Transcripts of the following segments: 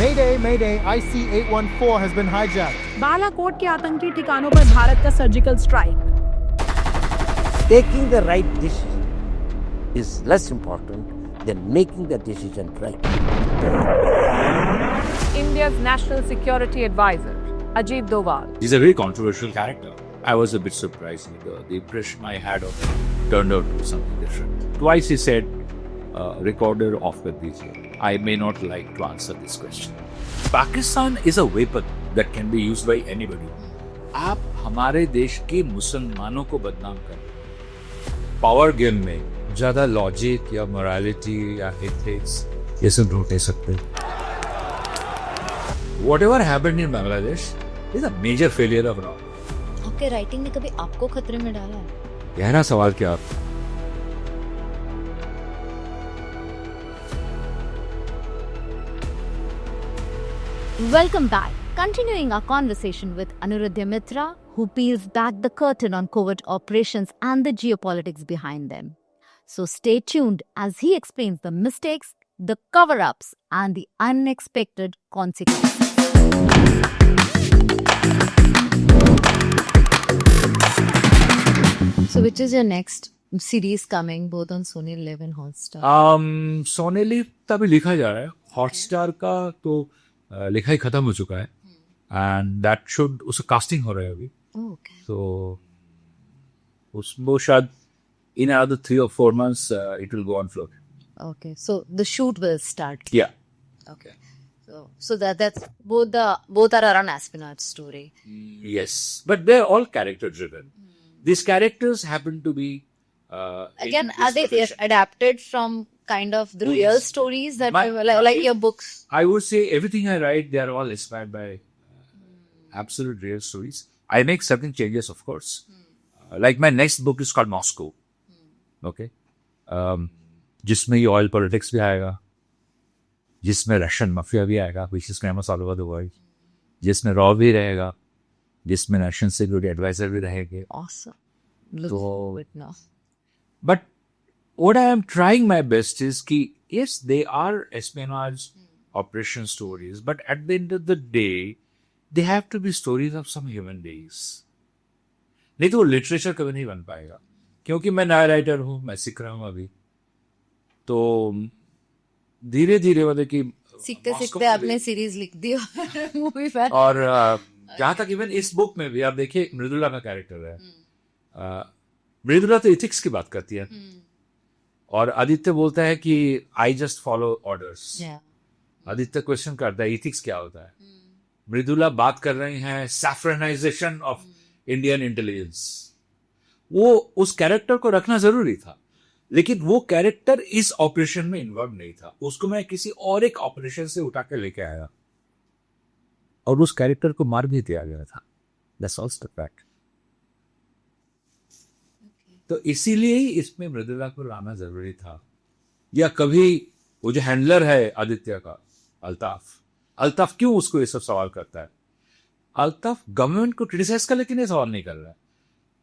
Mayday, Mayday, IC-814 has been hijacked. Balakot के आतंकी ठिकानों पर भारत का surgical strike. Taking the right decision is less important than making the decision right. India's National Security Advisor, Ajit Doval. He's a very controversial character. I was a bit surprised. The impression I had of him turned out to be something different. Twice he said, recorder off with DJ. I may not like to answer this question. Pakistan is a weapon that can be used by anybody. आप हमारे देश के मुसलमानों को बदनाम कर power game में ज्यादा लॉजिक या मोरालिटी या एथिक्स ये सब ढूंढ नहीं सकते. Whatever happened in Bangladesh is a major failure of Rao. आपके राइटिंग ने कभी आपको खतरे में डाला है? गहरा सवाल क्या आप? Welcome back. Continuing our conversation with Anuradhya Mitra, who peels back the curtain on covert operations and the geopolitics behind them. So stay tuned as he explains the mistakes, the cover-ups, and the unexpected consequences. So which is your next series coming both on Sony Live and Hotstar? Sony Live तभी लिखा जा रहा है. Hotstar का तो लिखाई खत्म हो चुका है एंड दैट शुड उसका कास्टिंग हो रहा है अभी. तो उसको शायद in another 3 or 4 months it will go on floor. Okay, so the shoot will start. Yeah. Okay. So that's both are around espionage story. Yes, but they're all character driven. These characters happen to be again, are they adapted from kind of the real stories that like your books? I would say everything I write, they are all inspired by absolute real stories. I make certain changes, of course. Like my next book is called Moscow. Okay. जिसमें ये oil politics भी आएगा, जिसमें Russian mafia भी आएगा, which is famous all over the world. जिसमें Raw भी रहेगा, जिसमें National Security Advisor भी रहेंगे. Awesome. Look forward now. But what I am trying my best is कि yes, they are espionage operation stories, but at the end of the day, they have to be stories of some human beings. नहीं तो literature कभी नहीं बन पाएगा, क्योंकि मैं नया राइटर हूँ, मैं सीख रहा हूँ अभी. तो धीरे धीरे मतलब कि सीखते सीखते आपने सीरीज लिख दी मूवी पर. और जहाँ तक इवन इस बुक में भी आप देखिए मृदुला का कैरेक्टर है. मृदुला तो इथिक्स की बात करती है और आदित्य बोलता है कि I just follow orders. Aditya question करता है इथिक्स क्या होता है. मृदुला बात कर रही हैं सैफ्रनाइजेशन ऑफ इंडियन इंटेलिजेंस. वो उस कैरेक्टर को रखना जरूरी था, लेकिन वो कैरेक्टर इस ऑपरेशन में इन्वॉल्व नहीं था. उसको मैं किसी और एक ऑपरेशन से उठा के लेके आया और उस कैरेक्टर को मार भी दिया गया था. That's also the fact. तो इसीलिए ही इसमें मृदुला को लाना जरूरी था. या कभी वो जो हैंडलर है आदित्य का अल्ताफ क्यों उसको ये सब सवाल करता है. अल्ताफ गवर्नमेंट को क्रिटिसाइज कर लेकिन ये सवाल नहीं कर रहा है.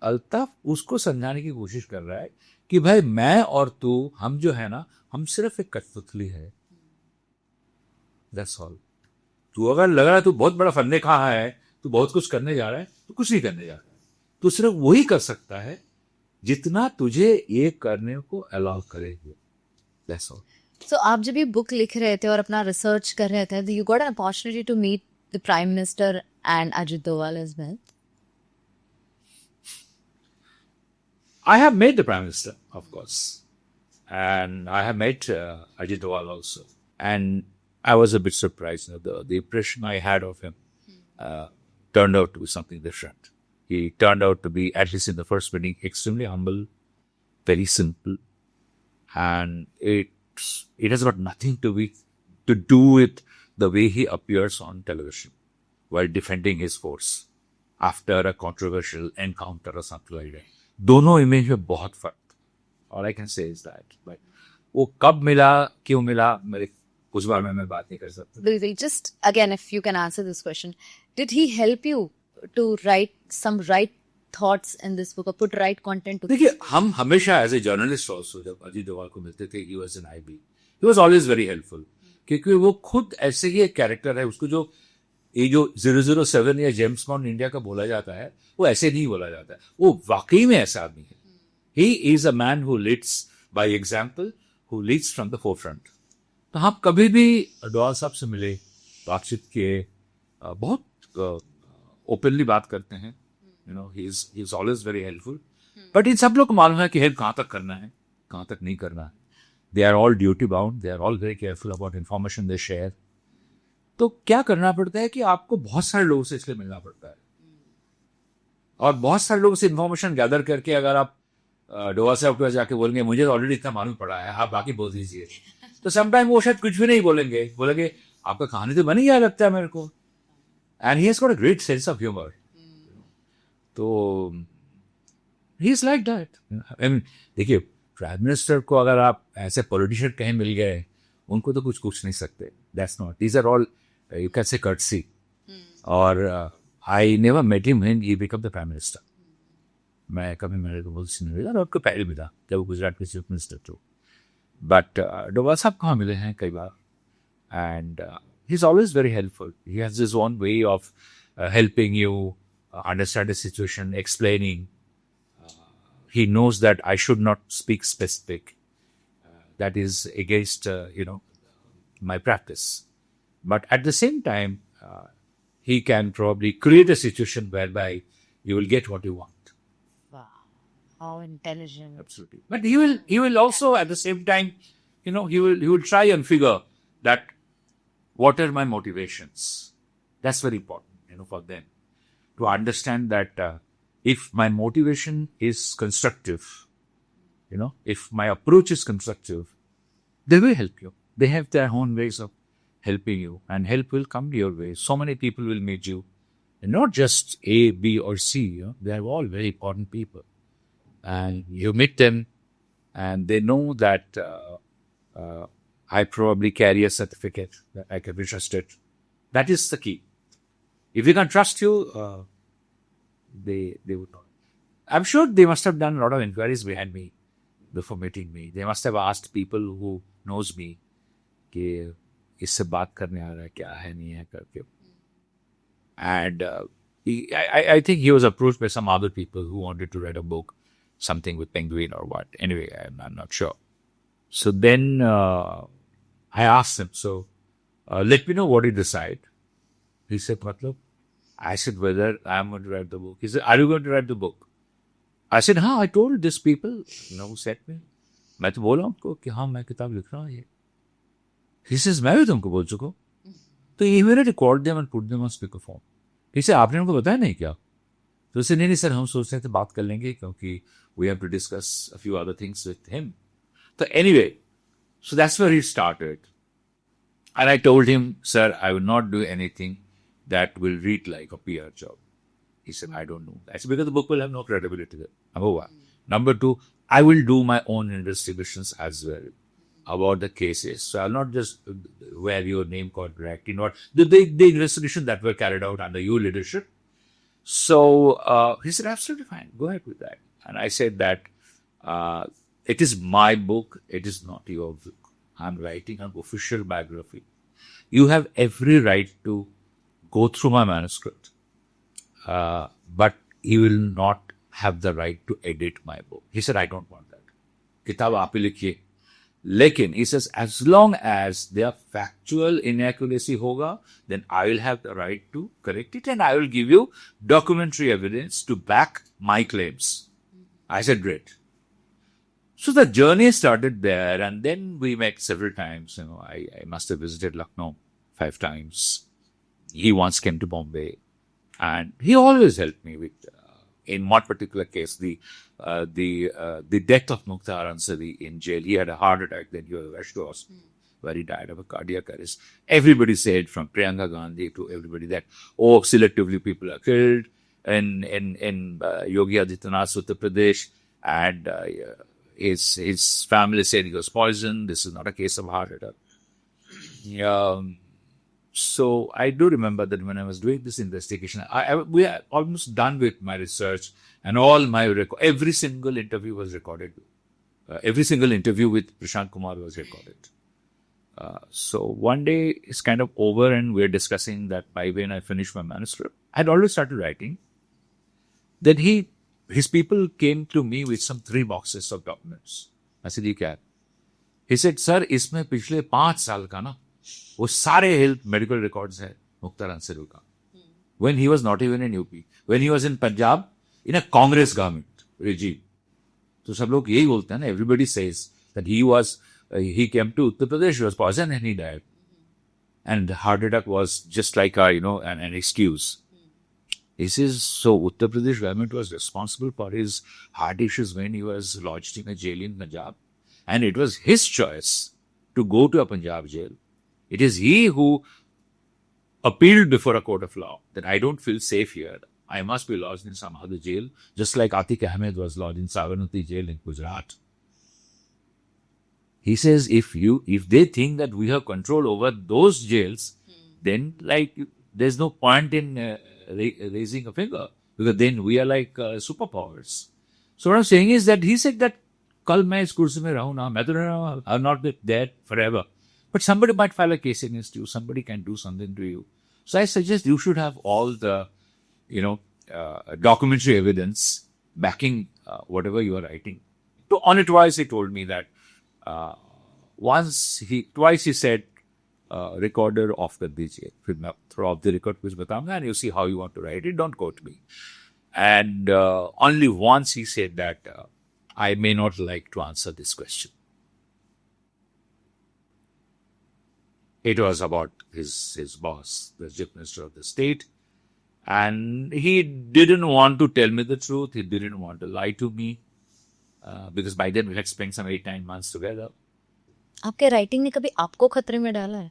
अल्ताफ उसको समझाने की कोशिश कर रहा है कि भाई मैं और तू हम जो है ना, हम सिर्फ एक कठपुतली है. That's all. तू अगर लग रहा है तू बहुत बड़ा फंदे खा है, तू बहुत कुछ करने जा रहा है, तो कुछ नहीं करने जा रहा है. तू सिर्फ वही कर सकता है जितना तुझे ये करने को अलाउ करेगी. That's all. So आप जब ये बुक लिख रहे थे और अपना रिसर्च कर रहे थे, you got an opportunity to meet the Prime Minister and Ajit Doval as well. I have met the Prime Minister, of course, and I have met Ajit Doval also, and I was a bit surprised. The impression I had of him turned out to be something different. He turned out to be, at least in the first meeting, extremely humble, very simple, and it has got nothing to do with the way he appears on television while defending his force after a controversial encounter or something like that. दोनों image में बहुत फर्क. All I can say is that. But वो कब मिला, क्यों मिला, मेरे कुछ बार में मैं बात नहीं कर सकता. Just again, if you can answer this question, did he help you to write some right thoughts in this book or put right content to? देखिए, हम हमेशा एज ए जर्नलिस्ट ऑल्सो जब अजीत डोभाल को मिलते थे, he was an IB. He was always very helpful. क्योंकि वो खुद ऐसे ही एक कैरेक्टर है. उसको जो ये जो 007 या जेम्स बॉन्ड इंडिया का बोला जाता है, वो ऐसे नहीं बोला जाता है. वो वाकई में ऐसा आदमी है. He is a man who leads by example, who Leeds from the forefront. तो हम कभी भी डोवाल साहब से मिले, बातचीत किए, बहुत ओपनली बात करते हैं. You know, he is always very helpful. But in सब लोग को मालूम है कि हेल्प कहाँ तक करना है, कहाँ तक नहीं करना है. They are all duty bound, they are all very careful about information they share. तो क्या करना पड़ता है कि आपको बहुत सारे लोगों से इसलिए मिलना पड़ता है, और बहुत सारे लोगों से इन्फॉर्मेशन गैदर करके अगर आप डोवाल साहब के पास जाके बोलेंगे मुझे तो ऑलरेडी इतना मालूम पड़ा है, आप बाकी बोल दीजिए, तो समटाइम वो शायद कुछ भी नहीं बोलेंगे आपका कहानी तो बनी याद लगता है मेरे को. And he has got a great sense of humour. तो ही इज लाइक दैट. देखिए, प्राइम मिनिस्टर को अगर आप ऐसे पॉलिटिशियन कहीं मिल गए, उनको तो कुछ नहीं सकते. That's not, these are all you can say courtesy. और I never met him when he become the prime minister. मैं कभी मेरे को बोलती नहीं मिला, और आपको पहले मिला जब वो गुजरात के चीफ मिनिस्टर थे. बट डोवाल साहब कहाँ मिले हैं कई बार, and he is always very helpful. He has his own way of helping you understand the situation, explaining. He knows that I should not speak specific. That is against, my practice. But at the same time, he can probably create a situation whereby you will get what you want. Wow. How intelligent. Absolutely. But he will also at the same time, he will try and figure that what are my motivations. That's very important, for them to understand that if my motivation is constructive, if my approach is constructive, they will help you. They have their own ways of helping you, and help will come your way. So many people will meet you, and not just A, B, or C. They are all very important people, and you meet them, and they know that I probably carry a certificate that I can be trusted. That is the key. If they can trust you, they would not. I'm sure they must have done a lot of inquiries behind me before meeting me. They must have asked people who knows me कि इससे बात करने आ रहा है, क्या है नहीं है करके. And I think he was approached by some other people who wanted to write a book, something with Penguin or what. Anyway, I'm not sure. So then I asked him, so let me know what you decide. He said, matlab? I said, whether I'm going to write the book. He said, are you going to write the book? I said, हाँ, I told these people, who sent me. मैं तो बोला उनको कि हाँ, मैं किताब लिख रहा हूँ ये. He says, मैं भी तुमको बोल चुका हूँ. तो he will record them and put them on speakerphone. He said, आपने उनको बताया नहीं क्या? तो उसे नहीं सर, हम सोच रहे थे बात कर लेंगे क्योंकि we have to discuss a few other things with him. So anyway, so that's where he started. And I told him, sir, I will not do anything that will read like a PR job. He said, I don't know. I said, because the book will have no credibility there. Number one. Number two, I will do my own investigations as well about the cases. So I'll not just wear your name contract, the investigation that were carried out under your leadership. So he said, absolutely fine. Go ahead with that. And I said that it is my book. It is not your book. I'm writing an official biography. You have every right to go through my manuscript. But you will not have the right to edit my book. He said, I don't want that. Kitab aap hi likhiye. Lekin, he says, as long as their factual inaccuracy hoga, then I will have the right to correct it and I will give you documentary evidence to back my claims. I said, great. So the journey started there, and then we met several times. I must have visited Lucknow 5 times. He once came to Bombay, and he always helped me with, in one particular case, the death of Mukhtar Ansari in jail. He had a heart attack, then he was rushed to hospital, where he died of a cardiac arrest. Everybody said, from Priyanka Gandhi to everybody, that, selectively people are killed in Yogi Adityanath's Uttar Pradesh, and his family said he was poisoned. This is not a case of heart attack. So I do remember that when I was doing this investigation, we are almost done with my research, and all my every single interview was recorded. Every single interview with Prashant Kumar was recorded. So one day it's kind of over, and we're discussing that by when I finished my manuscript, I'd already started writing. Then his people came to me with some 3 boxes of documents. I said, "ये क्या है?" He said, "Sir, इसमें पिछले 5 साल का ना वो सारे health medical records है मुख्तार अंसारी का. When he was not even in UP, when he was in Punjab, in a Congress government regime." तो सब लोग यही बोलते हैं ना, everybody says that he came to Uttar Pradesh, he was poisoned and he died. And heart attack was just like an excuse. He says, so Uttar Pradesh government was responsible for his heart issues when he was lodged in a jail in Punjab. And it was his choice to go to a Punjab jail. It is he who appealed before a court of law that I don't feel safe here. I must be lodged in some other jail, just like Atiq Ahmed was lodged in Sabarmati jail in Gujarat. He says, if they think that we have control over those jails, then there's no point in raising a finger, because then we are like superpowers. So what I'm saying is that he said that kal main is kursi mein rahu na, main to raha, I'll not be there forever. But somebody might file a case against you. Somebody can do something to you. So I suggest you should have all the, documentary evidence backing whatever you are writing. So on it twice he told me that. Twice he said, recorder off कर दीजिए, फिर मैं throw off the record कुछ बताऊंगा, and you see how you want to write it, don't quote me. And only once he said that I may not like to answer this question. It was about his boss, the chief minister of the state, and he didn't want to tell me the truth. He didn't want to lie to me. Because by then we had spent some 8-9 months together. आपके writing ने कभी आपको खतरे में डाला है?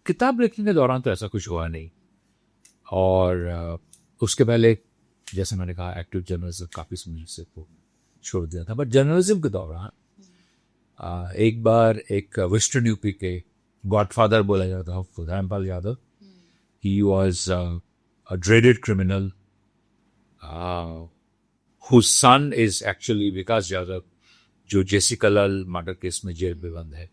किताब लिखने के दौरान तो ऐसा कुछ हुआ नहीं, और उसके पहले जैसे मैंने कहा एक्टिव जर्नलिज्म काफ़ी समय से छोड़ दिया था. बट जर्नलिज्म के दौरान एक बार एक वेस्टर्न यूपी के गॉडफादर बोला जाता था Dharampal Yadav. He was a dreaded criminal whose son is actually Vikas Yadav, जो जेसिका लाल मर्डर केस में जेल में बंद है.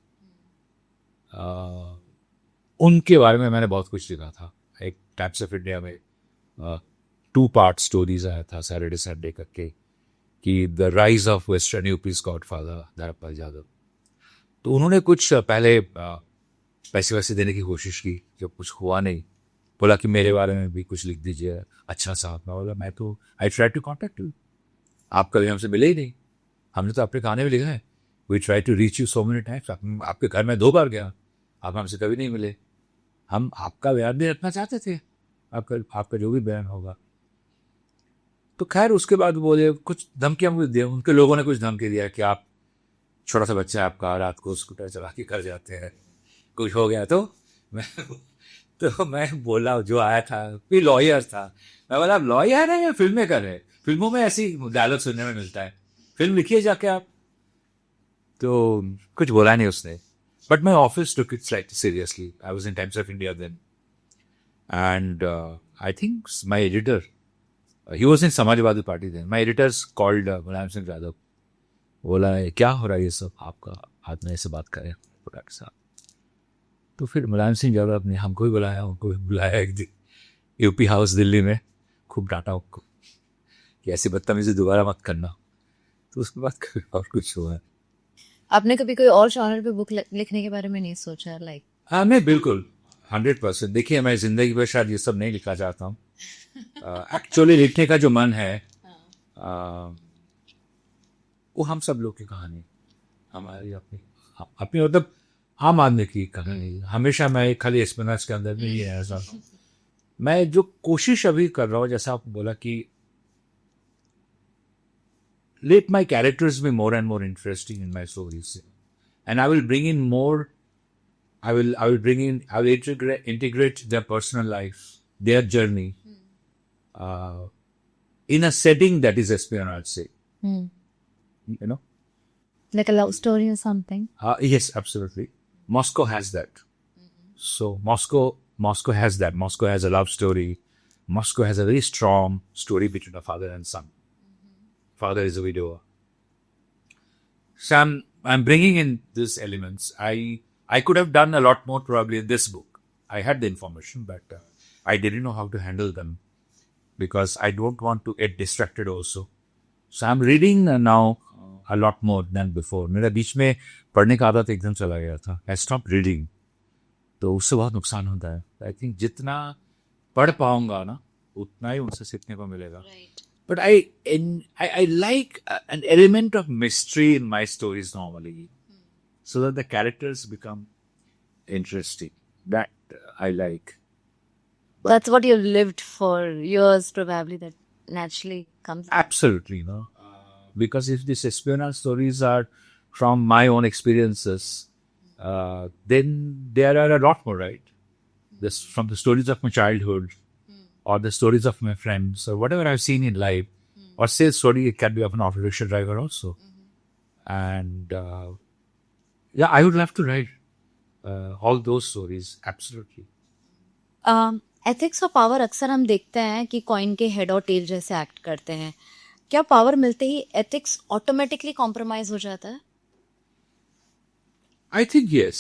उनके बारे में मैंने बहुत कुछ लिखा था. एक टाइम्स ऑफ इंडिया में 2-part स्टोरीज आया था सैटरडे संडे करके, कि the rise of western UP's godfather Dharampal Yadav. तो उन्होंने कुछ पहले पैसे वैसे देने की कोशिश की, जब कुछ हुआ नहीं, बोला कि मेरे बारे में भी कुछ लिख दीजिए. अच्छा साहब, मैं बोला मैं तो I try to contact you, आप कभी हमसे मिले ही नहीं. हमने तो अपने खाने में लिखा है, we try to reach you so many times. आपके घर में 2 बार गया, आप हमसे कभी नहीं मिले. हम आपका बयान भी रखना चाहते थे, आपका जो भी बयान होगा. तो खैर उसके बाद बोले, कुछ धमकियाँ मुझे दिया. उनके लोगों ने कुछ धमकी दिया कि आप छोटा सा बच्चा है आपका, रात को स्कूटर चला के कर जाते हैं, कुछ हो गया. तो मैं बोला, जो आया था फिर लॉयर था, मैं बोला आप लॉयर है या फिल्में कर रहे हैं? फिल्मों में ऐसी डायलॉग सुनने में मिलता है, फिल्म लिखिए जाके आप. तो कुछ बोला नहीं उसने. But my office took it slightly seriously. I was in Times of India then, and I think my editor, he was in Samajwadi party then. My editors called Mulayam Singh Yadav. बोला क्या हो रहा है ये सब, आपका हाथ में ऐसे बात करें के साथ. तो फिर मुलायम सिंह यादव ने हमको भी बुलाया, उनको भी बुलाया एक दिन यूपी हाउस दिल्ली में. खूब डांटा उनको कि ऐसी बदतमीजी दोबारा मत करना. तो उसके बाद कभी और कुछ हुआ. आपने कभी कोई और जॉनर पे बुक लिखने के बारे में नहीं सोचा? मैं बिल्कुल 100%. देखिए, मैं जिंदगी भर शायद ये सब नहीं लिखना चाहता हूँ. एक्चुअली लिखने का जो मन है वो हम सब लोग की कहानी, हमारी अपनी मतलब आम आदमी की कहानी. हमेशा मैं खाली एस्पेनाज के अंदर नहीं रहना चाहता हूँ. मैं जो कोशिश अभी कर रहा हूँ, जैसा आपने बोला कि let my characters be more and more interesting in my stories, and I will bring in more. I will integrate their personal life, their journey, in a setting that is espionage, say. Like a love story or something. Yes, absolutely. Moscow has that. So Moscow has that. Moscow has a love story. Moscow has a very strong story between a father and son. Father is a widower. Sam I'm bringing in these elements. I could have done a lot more probably in this book. I had the information, but I didn't know how to handle them because I don't want to get distracted also. So I'm reading now a lot more than before. मेरा बीच में पढ़ने का आदत एकदम चला गया था. I stopped reading. तो उससे बहुत नुकसान होता है. I think जितना पढ़ पाऊंगा ना उतना ही उनसे सीखने को मिलेगा. But I like an element of mystery in my stories normally, so that the characters become interesting. That I like. That's what you've lived for years, probably, that naturally comes. Absolutely, no. Because if these espionage stories are from my own experiences, then there are a lot more, right? This from the stories of my childhood, or the stories of my friends, or whatever I've seen in life, or say a story, it can be of an auto rickshaw driver also. And yeah, I would love to write all those stories, absolutely. Ethics और power अक्सर हम देखते हैं कि coin के head और tell जैसे act करते हैं. क्या पावर मिलते ही एथिक्स ऑटोमेटिकली कॉम्प्रोमाइज हो जाता है? I think yes.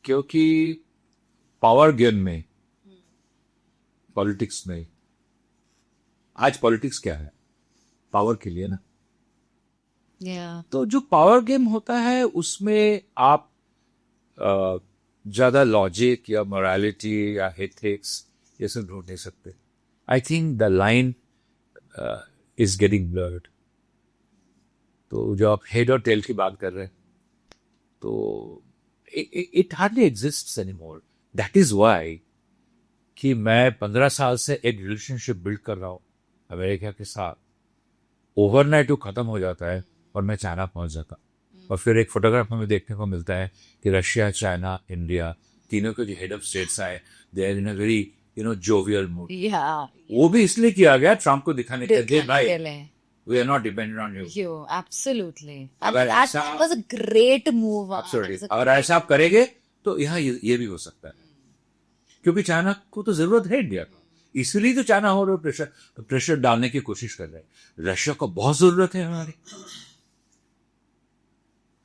क्योंकि पावर गेम में, पॉलिटिक्स में, आज पॉलिटिक्स क्या है? पावर के लिए ना. तो जो पावर गेम होता है उसमें आप ज्यादा लॉजिक या मोरालिटी या एथिक्स ये सब ढूंढ नहीं सकते. आई think the line is getting blurred. तो जो आप हेड और टेल की बात कर रहे हैं तो it hardly exists anymore. That is why कि मैं 15 साल से एक रिलेशनशिप बिल्ड कर रहा हूँ अमेरिका के साथ. ओवरनाइट वो खत्म हो जाता है और मैं चाइना पहुंच जाता. और फिर एक फोटोग्राफ हमें देखने को मिलता है कि रशिया, चाइना, इंडिया तीनों के जो हेड ऑफ स्टेट्स आए, they are in a very jovial mood. वो भी इसलिए किया गया ट्रम्प को दिखाने के लिए भाई we are not dependent on you. Absolutely. अगर that was a great move. Absolutely. अगर ऐसा आप करेंगे तो यहाँ ये भी हो सकता है क्योंकि चाइना को तो जरूरत है इंडिया को. इसलिए तो चाइना हो रहा प्रेशर डालने की कोशिश कर रहे हैं. रशिया को बहुत जरूरत है हमारी.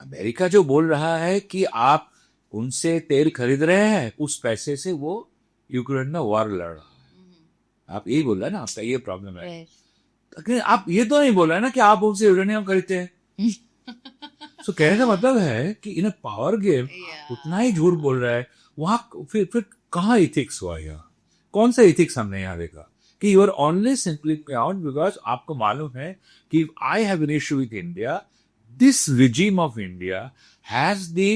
अमेरिका जो बोल रहा है कि आप उनसे तेल खरीद रहे हैं, उस पैसे से वो यूक्रेन में वॉर लड़ रहा है. आप यही बोल रहे हैं ना, आपका ये प्रॉब्लम है. लेकिन आप ये तो नहीं बोल रहे हैं ना कि आप उनसे यूरेनियम खरीदते हैं. तो कहने का मतलब है कि इन पावर गेम उतना ही झूठ बोल रहा है. वहां फिर कहाँ इथिक्स हुआ? यहाँ कौन सा इथिक्स हमने यहाँ देखा कि you are only simply out because आपको मालूम है कि I have an issue with India. This regime of India has the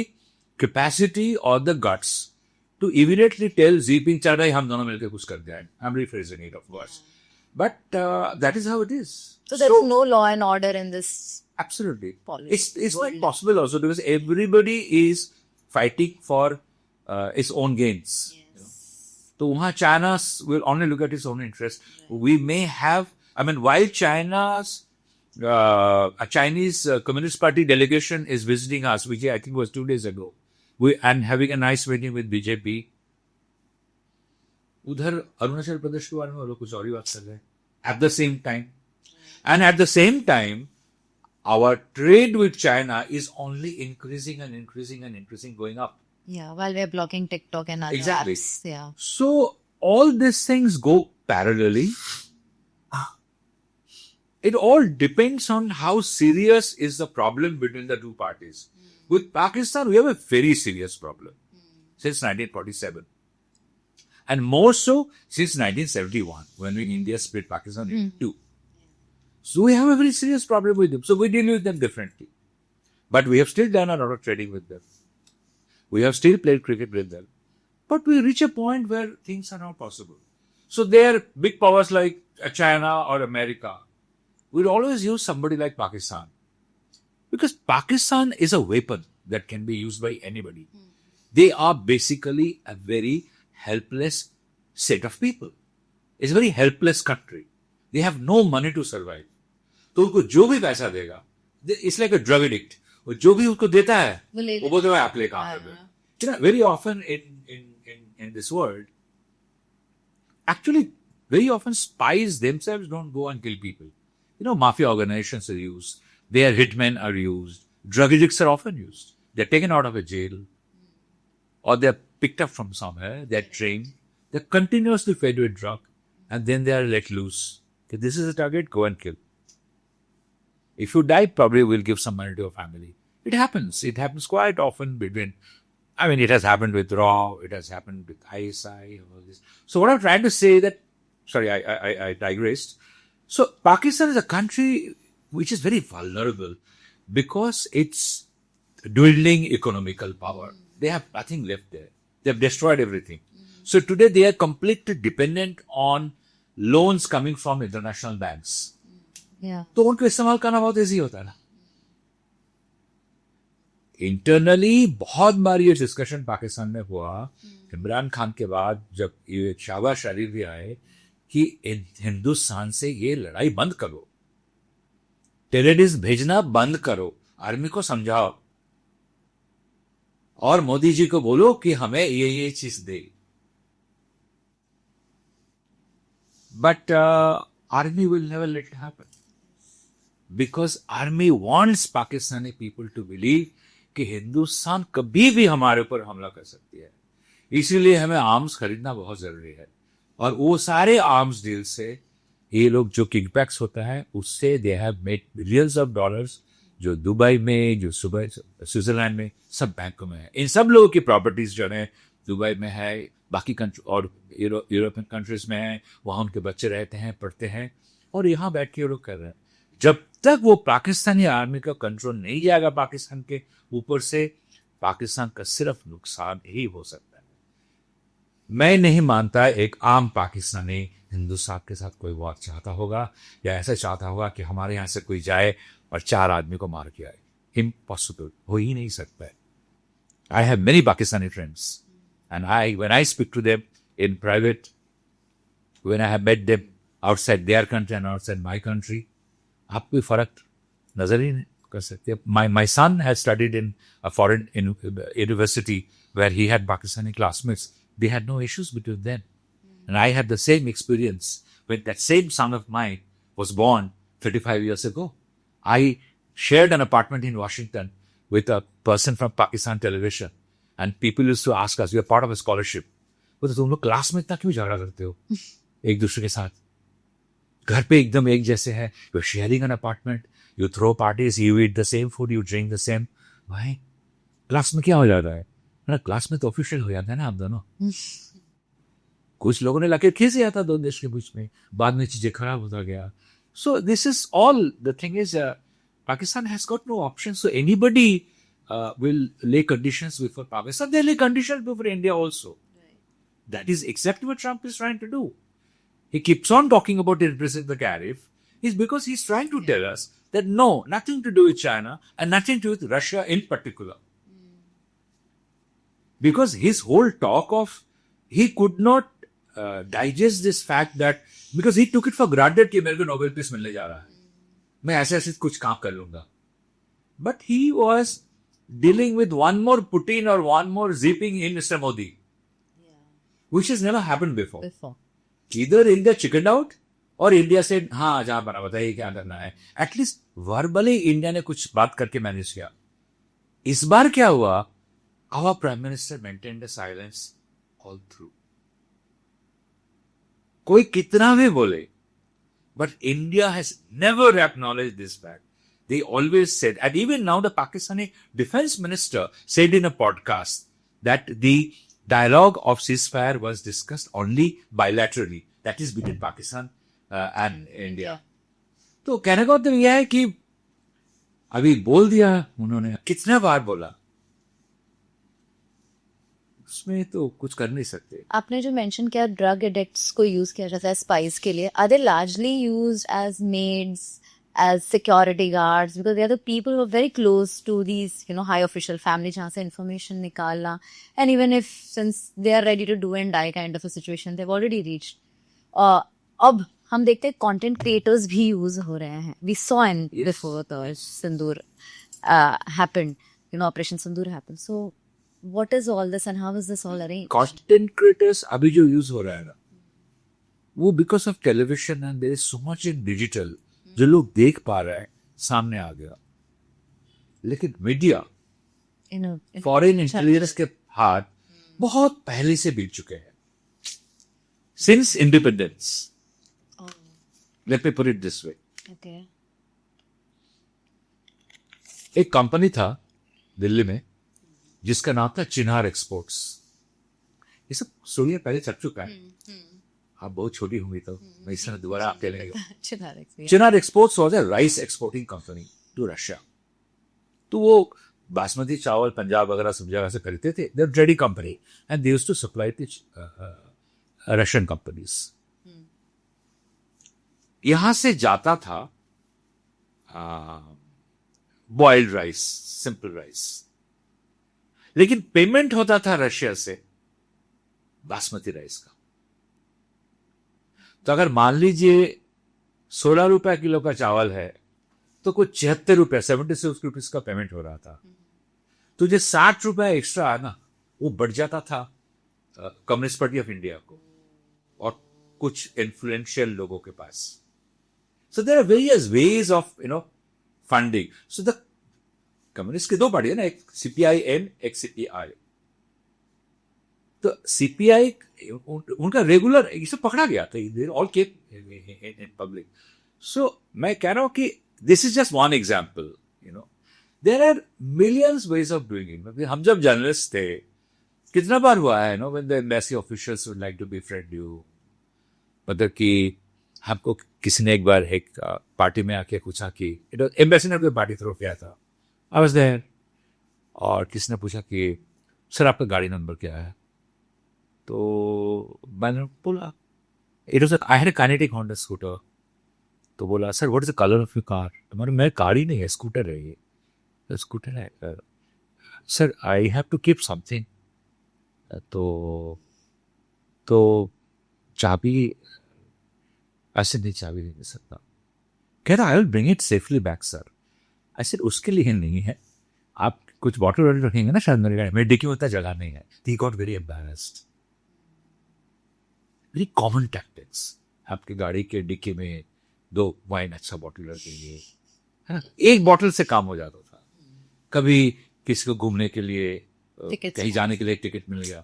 capacity or the guts to immediately tell Xi Jinping, "चल रहा है, हम दोनों मिलकर कुछ कर जाएं." I'm rephrasing it, of course, but that is how it is. So there is no law and order in this. Absolutely, politics. It's not possible also because everybody is fighting for its own gains. So वहाँ China will only look at its own interest. We may have, I mean, while China's a Chinese Communist Party delegation is visiting us, which I think was 2 days ago. And having a nice meeting with BJP. उधर अरुणाचल प्रदेश के बारे में वो लोग कुछ और ही बात कर रहे हैं. At the same time. And at the same time, our trade with China is only increasing and increasing and increasing, going up. Yeah, while we're blocking TikTok and other Exactly. apps. Yeah. So all these things go parallelly. It all depends on how serious is the problem between the two parties. With Pakistan, we have a very serious problem since 1947. And more so since 1971, when India split Pakistan into two. So we have a very serious problem with them. So we deal with them differently. But we have still done a lot of trading with them. We have still played cricket with them. But we reach a point where things are not possible. So they are big powers like China or America. We'd always use somebody like Pakistan. Because Pakistan is a weapon that can be used by anybody. They are basically a very helpless set of people. It's a very helpless country. They have no money to survive. तो उनको जो भी पैसा देगा, it's like a drug addict. वो जो भी उसको देता है, वो बोलते हैं आप ले काम कर दो. You know, very often in this world, actually, very often spies themselves don't go and kill people. You know, mafia organizations are used. Their hitmen are used. Drug addicts are often used. They're taken out of a jail, or they're picked up from somewhere, they're trained, they're continuously fed with drug, and then they are let loose. Okay, this is a target, go and kill. If you die, probably we'll give some money to your family. It happens. It happens quite often between, it has happened with RAW, it has happened with ISI, all this. So what I'm trying to say that, sorry, I digressed. So Pakistan is a country which is very vulnerable because it's dwindling economical power. They have nothing left there. They have destroyed everything. So today they are completely dependent on loans coming from international banks. Yeah. तो उनको इस्तेमाल करना बहुत easy होता है ना. Internally बहुत बार ये डिस्कशन पाकिस्तान में हुआ इमरान खान के बाद, जब ये शहबाज शरीफ भी आए, कि हिंदुस्तान से ये लड़ाई बंद करो, टेररिस्ट भेजना बंद करो, आर्मी को समझाओ और मोदी जी को बोलो कि हमें ये चीज दे. But army will never let it happen, because army wants Pakistani people to believe कि हिंदुस्तान कभी भी हमारे ऊपर हमला कर सकती है. इसीलिए हमें आर्म्स खरीदना बहुत जरूरी है. और वो सारे आर्म्स डील से ये लोग जो किकबैक्स होता है उससे they have made billions of dollars, जो दुबई में, जो स्विट्जरलैंड में, सब बैंकों में है. इन सब लोगों की प्रॉपर्टीज जो है दुबई में है, बाकी कंट्री और यूरोपियन कंट्रीज में है. वहां उनके बच्चे रहते हैं, पढ़ते हैं, और यहाँ बैठ के ये लोग कर रहे हैं. जब तक वो पाकिस्तानी आर्मी का कंट्रोल नहीं जाएगा पाकिस्तान के ऊपर से, पाकिस्तान का सिर्फ नुकसान ही हो सकता है. मैं नहीं मानता एक आम पाकिस्तानी हिंदुस्तान के साथ कोई वॉर चाहता होगा या ऐसा चाहता होगा कि हमारे यहाँ से कोई जाए और 4 आदमी को मार के आए. इम्पॉसिबल, हो ही नहीं सकता है. I have many Pakistani friends and when I speak to them in private, when I have met them outside their country and outside my country, आप कोई फर्क नजर ही नहीं कर सकते. My son has studied in a foreign university where he had Pakistani classmates. They had no issues between them. And I had the same experience when that same son of mine was born 35 years ago. I shared an apartment in Washington with a person from Pakistan television. And people used to ask us, we are part of a scholarship. बोलते तुम लोग class में इतना क्यों झगड़ा करते हो एक दूसरे के साथ? घर पे एकदम एक जैसे है. You are sharing an apartment, you throw parties, you eat the same food, you drink the same. भाई क्लास में क्या हो जाता है ना? क्लास में तो ऑफिशियल हो जाता है ना आप दोनों. कुछ लोगों ने लाके खींच दिया था 2 देश के बीच में, बाद में चीजें खराब होता गया. So this is all the thing is Pakistan has got no option. So anybody will lay conditions before Pakistan. They lay conditions before India also. Right. That is exactly what Trump is trying to do. He keeps on talking about increasing the tariff. Is because he's trying to tell us that no, nothing to do with China and nothing to do with Russia in particular. Because his whole talk of, he could not digest this fact that, because he took it for granted कि मेरे को Nobel Peace मिलने जा रहा है, मैं ऐसे ऐसे कुछ काम कर लूंगा. But he was dealing with one more Putin or one more zipping in Mr. Modi, which has never happened before. Either India chickened out or India said, हाँ जहाँ बना बताइए क्या करना है. At least verbally India ने कुछ बात करके मैनेज किया. इस बार क्या हुआ? Our Prime Minister maintained a silence all through. कोई कितना भी बोले, but India has never acknowledged this fact. They always said, and even now the Pakistani defense minister said in a podcast that the dialogue of ceasefire was discussed only bilaterally. That is between Pakistan and India. तो कहने का मतलब यह है कि अभी बोल दिया उन्होंने, कितने बार बोला, उसमें तो कुछ कर नहीं सकते. आपने जो मेंशन किया ड्रग एडिक्ट्स को यूज किया जाता है स्पाइस के लिए, are they largely used as maids, as security guards, because they are the people who are very close to these, high official family, jahan se information nikalna, and even if, since they are ready to do and die kind of a situation, they've already reached. अब हम देखते हैं content creators भी use हो रहे हैं. We saw in before the Sindoor happened, Operation Sindoor happened. So what is all this and how is this all arranged? Content creators अभी जो use हो रहा है ना, वो because of television and there is so much in digital, जो लोग देख पा रहे हैं सामने आ गया. लेकिन मीडिया फॉरेन इंटेलिजेंस के हाथ बहुत पहले से बीत चुके हैं, since independence. Let me put it this way. एक कंपनी था दिल्ली में जिसका नाम था चिन्हार एक्सपोर्ट्स। ये सब स्टोरी पहले चल चुका है, आप बहुत छोटी होंगी तो मैं इस तरह दोबारा आपके लिए। Chinhar exports was a rice exporting company to Russia. तो वो बासमती चावल पंजाब वगैरह सब जगह से खरीदते थे। They trading company and they used to supply to Russian companies. यहां से जाता था बॉइल्ड राइस, सिंपल राइस, लेकिन पेमेंट होता था रशिया से बासमती राइस का। तो अगर मान लीजिए 16 रुपए किलो का चावल है तो कुछ 76 रुपए 76 रुपीज का पेमेंट हो रहा था। तो जो 60 रुपए एक्स्ट्रा है ना, वो बढ़ जाता था कम्युनिस्ट पार्टी ऑफ इंडिया को और कुछ इन्फ्लुएंशियल लोगों के पास। So there are various ways of funding. So the communist की दो पार्टी है ना, एक सीपीआई एम, एक सीपीआई। तो सीपीआई उनका रेगुलर इसे पकड़ा गया था, they all kept in public. So मैं कह रहा हूं कि this is just one example, there are millions ways of doing it. हम जब जर्नलिस्ट थे कितना बार हुआ है when the embassy officials would like to बेफ्रेंड you, मतलब कि हमको किसी ने एक बार एक पार्टी में आके पूछा कि एम्बेसी ने कोई पार्टी थ्रो किया था, आई वाज देयर, और किसी ने पूछा कि सर आपका गाड़ी नंबर क्या है, तो मैंने बोला it was I had a kinetic Honda scooter. तो बोला sir what is the colour of your car. तो मैं गाड़ी नहीं है, स्कूटर है ये। तो स्कूटर है sir, I have to keep something. तो चाबी ऐसे नहीं, चाबी नहीं दे सकता। कह रहा I will bring it safely back sir. ऐसे उसके लिए नहीं है, आप कुछ बॉटल वॉटल रखेंगे ना शायद मेरी गाड़ी में, डिक्की में उतना जगह नहीं है। He got very embarrassed. Very common tactics, आपकी गाड़ी के डिक्की में 2 वाइन अच्छा बॉटल रखेंगे, है ना, एक बॉटल से काम हो जाता था। कभी किसी को घूमने के लिए कहीं जाने के लिए टिकट मिल गया।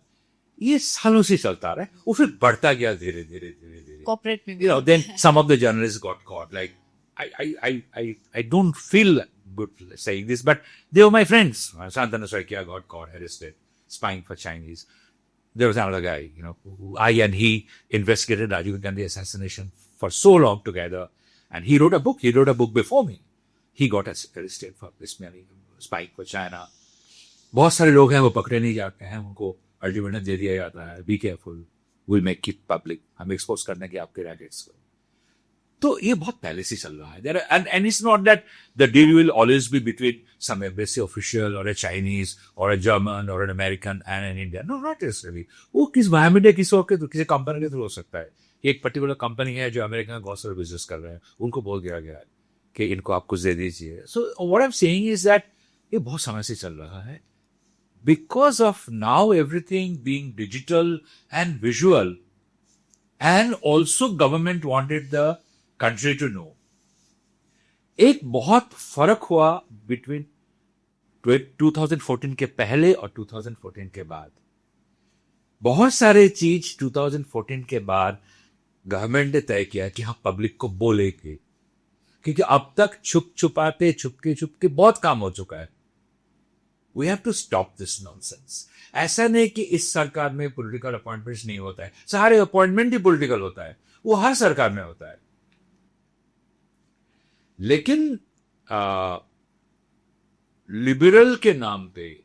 ये सालों से चलता रहा है, वो फिर बढ़ता गया धीरे धीरे धीरे धीरे। कॉर्पोरेट में then some of the journalists got caught. Like I don't feel good saying this, but they were my friends. Santanu Saikia got caught, arrested, spying for Chinese. There was another guy, who I and he investigated Rajiv Gandhi assassination for so long together, and he wrote a book. He wrote a book before me. He got arrested for this many spying for China. बहुत सारे लोग हैं वो पकड़े नहीं जाते हैं, उनको अल्टीमेटम दे दिया जाता है, be careful, will make it public, हम एक्सपोज करने के आपके रैकेट्स को। तो ये बहुत पहले से चल रहा है। And it's not that the deal will always be between some embassy official or a Chinese or a German or an American and an Indian. No, not necessarily. वो किस वायरमेंट है, किसी कंपनी के थ्रू हो सकता है। एक पर्टिकुलर कंपनी है जो अमेरिका में बहुत सारे बिजनेस कर रहे हैं, उनको बोल दिया गया है कि इनको आप कुछ दे दीजिए। So what I am saying is that ये बहुत समय से चल रहा है। Because of now everything being digital and visual, and also government wanted the country to know. एक बहुत फर्क हुआ between 2014 के पहले और 2014 के बाद। बहुत सारे चीज 2014 के बाद गवर्नमेंट ने तय किया कि हम पब्लिक को बोलेंगे, क्योंकि अब तक छुपके बहुत काम हो चुका है। We have to stop this nonsense. ऐसा नहीं कि इस सरकार में पॉलिटिकल अपॉइंटमेंट्स नहीं होता है, सारे अपॉइंटमेंट ही पॉलिटिकल होता है, वो हर सरकार में होता है। लेकिन लिबरल के नाम पे,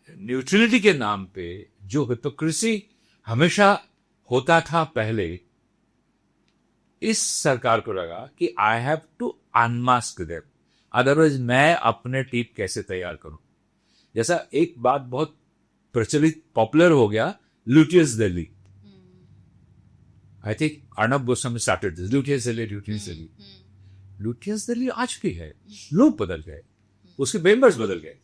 न्यूट्रलिटी के नाम पे जो हिपोक्रेसी हमेशा होता था पहले, इस सरकार को लगा कि I have to unmask them, otherwise मैं अपने टीप कैसे तैयार करूं। जैसा एक बात बहुत प्रचलित पॉपुलर हो गया, Lutyens Delhi. I think Arnab Goswami started this, Lutyens Delhi. Lutyens Delhi आ चुकी है, लोग बदल गए, उसके मेंबर्स बदल गए।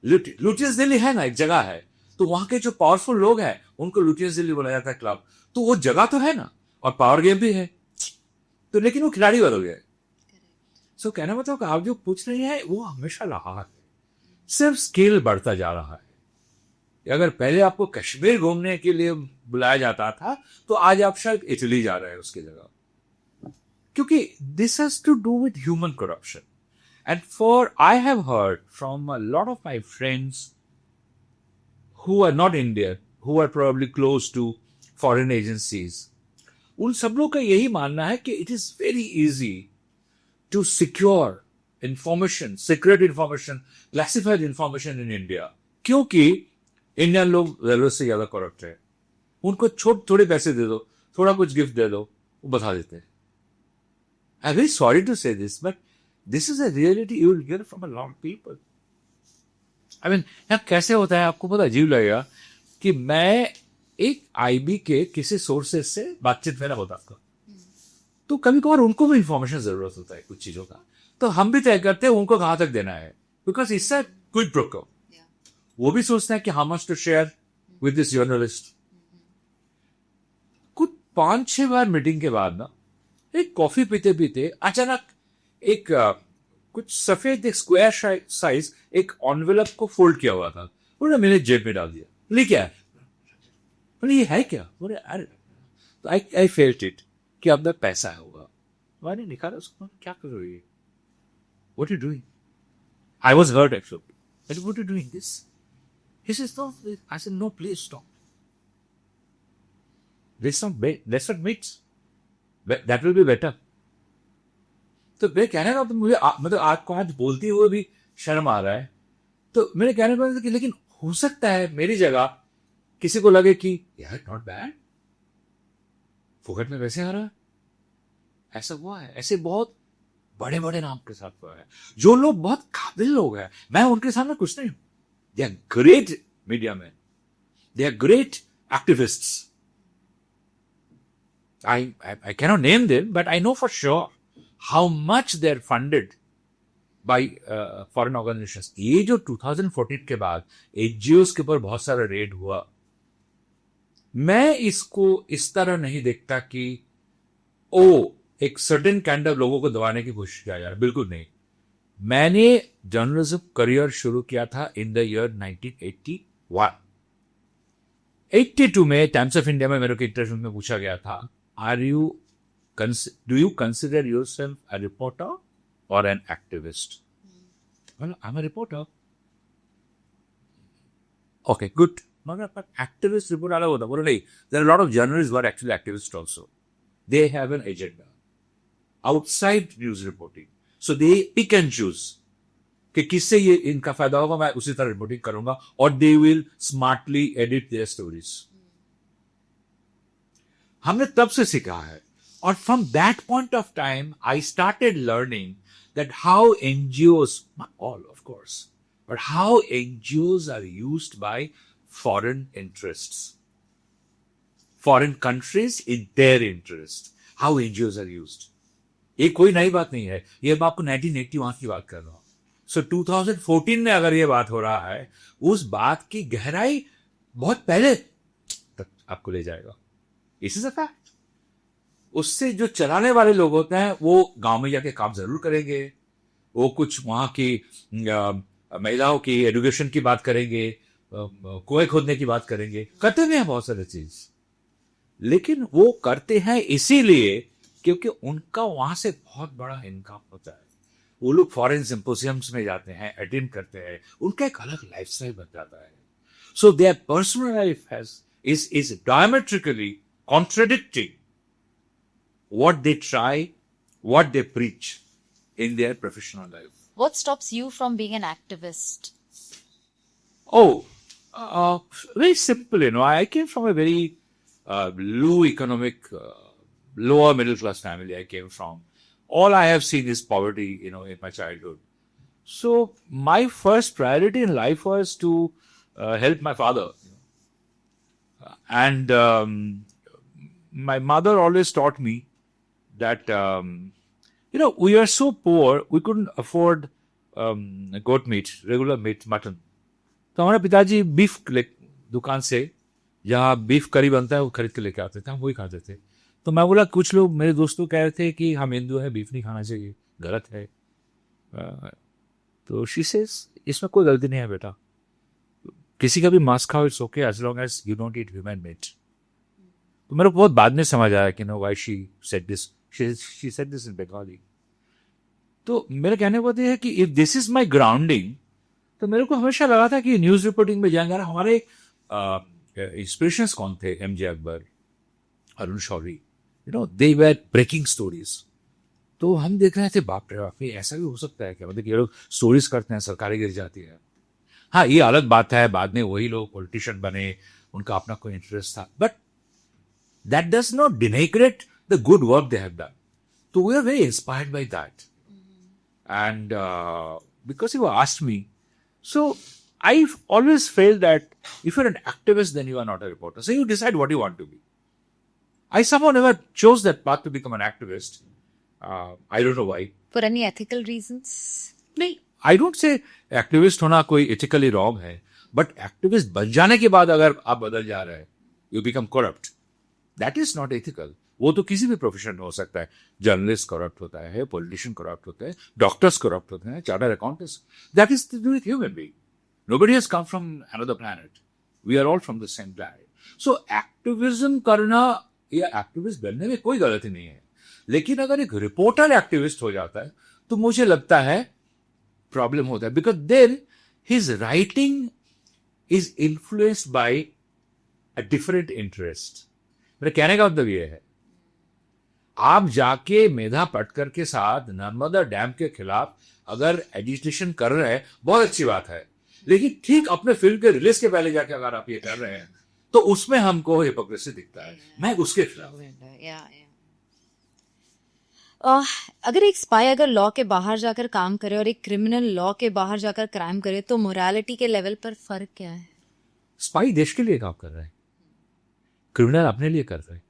लुटियस दिल्ली है ना, एक जगह है, तो वहां के जो पावरफुल लोग हैं उनको लुटियस दिल्ली बोला जाता है क्लब। तो वो जगह तो है ना, और पावर गेम भी है, तो लेकिन वो खिलाड़ी बदल गए। सो कहना मतलब आप जो पूछ रहे हैं वो हमेशा रहा है, सिर्फ स्केल बढ़ता जा रहा है। अगर पहले आपको कश्मीर घूमने के लिए बुलाया जाता था तो आज आप शायद इटली जा रहे हैं उसकी जगह, क्योंकि this has to do with human corruption. And for I have heard from a lot of my friends who are not Indian, who are probably close to foreign agencies, उन सब लोग का यही मानना है कि it is very easy to secure information, secret information, classified information in India, क्योंकि Indian लोग जरूरत से ज्यादा करप्ट है। उनको थोड़े पैसे दे दो, थोड़ा कुछ गिफ्ट दे दो, वो बता देते हैं। I am very sorry to say this, but this is a reality you will hear from a lot of people. I mean यहाँ कैसे होता है आपको पता, अजीब लगेगा कि मैं एक आईबी के किसी सोर्सेस से बातचीत मेरा होता था, तो कभी कभार उनको भी इंफॉर्मेशन जरूरत होता है कुछ चीजों का, तो हम भी तय करते हैं उनको कहां तक देना है, बिकॉज इससे क्विड प्रो क्वो। वो भी सोचते हैं कि how much to share with this journalist. कुछ 5-6 बार मीटिंग के बाद ना, एक कॉफी पीते पीते अचानक एक कुछ सफेद एक स्क्वायर साइज एक एनवेलप को फोल्ड किया हुआ था, उन्होंने मेरे जेब में डाल दिया। बोले क्या है? बोले ये है क्या? बोले अरे, तो आई फेल्ट इट कि अब तक पैसा है होगा। मैंने निकाला उसको, क्या कर रही है? What you doing? I was hurt actually, but what you doing this? He says no. I said no, please stop, let's not mix, that will be better. तो मेरे कहने का, तो मुझे मतलब आपको आज बोलते हुए भी शर्म आ रहा है। तो मेरे कहने का कि लेकिन हो सकता है मेरी जगह किसी को लगे कि यार नॉट बैड, फोकट में पैसे आ रहा है। ऐसा हुआ है, ऐसे बहुत बड़े बड़े नाम के साथ हुआ है, जो लोग बहुत काबिल लोग हैं, मैं उनके सामने कुछ नहीं हूं। They are great media man, they are great activists. I cannot name them, but I know for sure how much they're funded by foreign organizations. ये जो 2014 के बाद NGOs के ऊपर बहुत सारा रेड हुआ, मैं इसको इस तरह नहीं देखता कि एक सर्टेन काइंड ऑफ लोगों को दबाने की कोशिश किया जा रहा है, बिल्कुल नहीं। मैंने जर्नलिज्म करियर शुरू किया था इन द ईयर 1981। 82 में टाइम्स ऑफ इंडिया में मेरे को इंटरव्यू में पूछा गया था, do you consider yourself a reporter or an activist? Well, I'm a reporter. Okay, good. But activist report अलग होता, बोलो नहीं, there are a lot of journalists who are actually activists also. They have an agenda outside news reporting, so they pick and choose कि किससे ये इनका फायदा होगा, मैं उसी तरह रिपोर्टिंग करूंगा, और they will smartly edit their stories. हमने तब से सीखा है, और from that point of time I started learning that how NGOs, not all of course, but how NGOs are used by foreign interests, foreign countries in their interest, how NGOs are used. ये कोई नई बात नहीं है, ये मैं आपको 1981 की बात कर रहा हूं। So 2014 में अगर ये बात हो रहा है, उस बात की गहराई बहुत पहले तक आपको ले जाएगा। This is a fact. उससे जो चलाने वाले लोग होते हैं वो गांव में जाके काम जरूर करेंगे, वो कुछ वहां की महिलाओं की एजुकेशन की बात करेंगे, कुएं खोदने की बात करेंगे, करते भी हैं बहुत सारे चीज, लेकिन वो करते हैं इसीलिए क्योंकि उनका वहां से बहुत बड़ा इनकम होता है। वो लोग फॉरेन सिंपोजियम्स में जाते हैं, अटेंड करते हैं, उनका एक अलग लाइफस्टाइल बन जाता है। So their personal life is diametrically contradicting what they try, what they preach in their professional life. What stops you from being an activist? Very simple, I came from a very low economic, lower middle class family. I came from. All I have seen is poverty, in my childhood. So my first priority in life was to help my father. And my mother always taught me that, we are so poor, we couldn't afford goat meat, regular meat, mutton. तो हमारे पिताजी beef दुकान से जहाँ beef करी बनता है वो खरीद के लेके आते थे, हम वही खाते थे। तो मैं बोला, कुछ लोग मेरे दोस्तों कह रहे थे कि हम हिंदू हैं, बीफ नहीं खाना चाहिए, गलत है, तो शी सेज इसमें कोई गलती नहीं है बेटा, किसी का भी मांस खाओ, it's okay as long as you don't eat human meat. तो मेरे को बहुत बाद में समझ आया कि no why she said this, she said this in Bengali. तो मेरे कहने को ये है कि if this is my grounding, तो मेरे को हमेशा लगा था कि न्यूज रिपोर्टिंग में जाएंगे। हमारे इंस्पिरेशंस कौन थे? MJ Akbar, Arun Shourie, you know they were breaking stories. तो हम देख रहे थे बाप रे बाप, ऐसा भी हो सकता है क्या? मतलब कि ये लोग स्टोरीज करते हैं, सरकारें गिर जाती है। हाँ, ये अलग बात है, बाद में वही लोग पॉलिटिशियन बने, उनका अपना कोई इंटरेस्ट था, but that does not denigrate the good work they have done. तो we are very inspired by that, and because you asked me, so I've always felt that if you're an activist, then you are not a reporter. So you decide what you want to be. I somehow never chose that path to become an activist. I don't know why. For any ethical reasons? नहीं, I don't say activist होना कोई ethically wrong है, but activist बन जाने के बाद अगर आप बदल जा रहे हैं, you become corrupt. That is not ethical. वो तो किसी भी प्रोफेशन में हो सकता है। जर्नलिस्ट करप्ट होता है, पॉलिटिशियन करप्ट होते हैं, डॉक्टर्स करप्ट होते हैं, chartered accountants. That is to do with human being. Nobody has come from another planet, we are all from the same planet. So activism करना या एक्टिविस्ट बनने में कोई गलती नहीं है, लेकिन अगर एक रिपोर्टर एक्टिविस्ट हो जाता है तो मुझे लगता है प्रॉब्लम होता है, because then his writing is influenced by a different interest. मेरे कहने का मतलब ये है, आप जाके मेधा पटकर के साथ नर्मदा डैम के खिलाफ अगर एजिटेशन कर रहे हैं, बहुत अच्छी बात है, लेकिन ठीक अपने फिल्म के रिलीज के पहले जाके अगर आप ये कर रहे हैं तो उसमें हमको हिपोक्रेसी दिखता है। मैं उसके खिलाफ। अगर एक स्पाई अगर लॉ के बाहर जाकर काम करे और एक क्रिमिनल लॉ के बाहर जाकर क्राइम करे, तो मोरालिटी के लेवल पर फर्क क्या है? स्पाई देश के लिए काम कर रहा है, क्रिमिनल अपने लिए कर रहा है।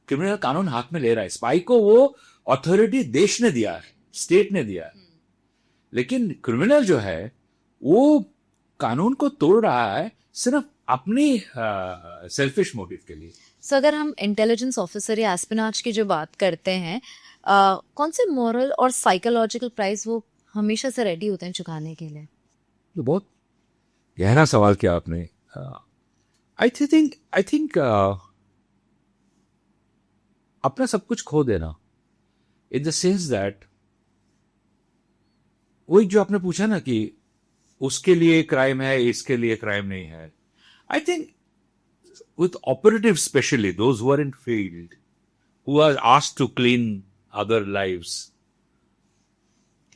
क्रिमिनल कानून हाथ में ले रहा है, स्पाई को वो अथॉरिटी देश ने दिया है, स्टेट ने दिया है, लेकिन क्रिमिनल जो है वो कानून को तोड़ रहा है सिर्फ अपनी सेल्फिश मोटिव के लिए। सो अगर हम इंटेलिजेंस ऑफिसर या एस्पिनाज की जो बात करते हैं, कौन से मॉरल और साइकोलॉजिकल प्राइस वो हमेशा से रेडी होते हैं चुकाने के लिए? तो बहुत गहरा सवाल किया आपने। आई थिंक अपना सब कुछ खो देना, इन द सेंस दैट वही जो आपने पूछा ना कि उसके लिए क्राइम है, इसके लिए क्राइम नहीं है। I think with operative specially those who are in field, who are asked to clean other lives,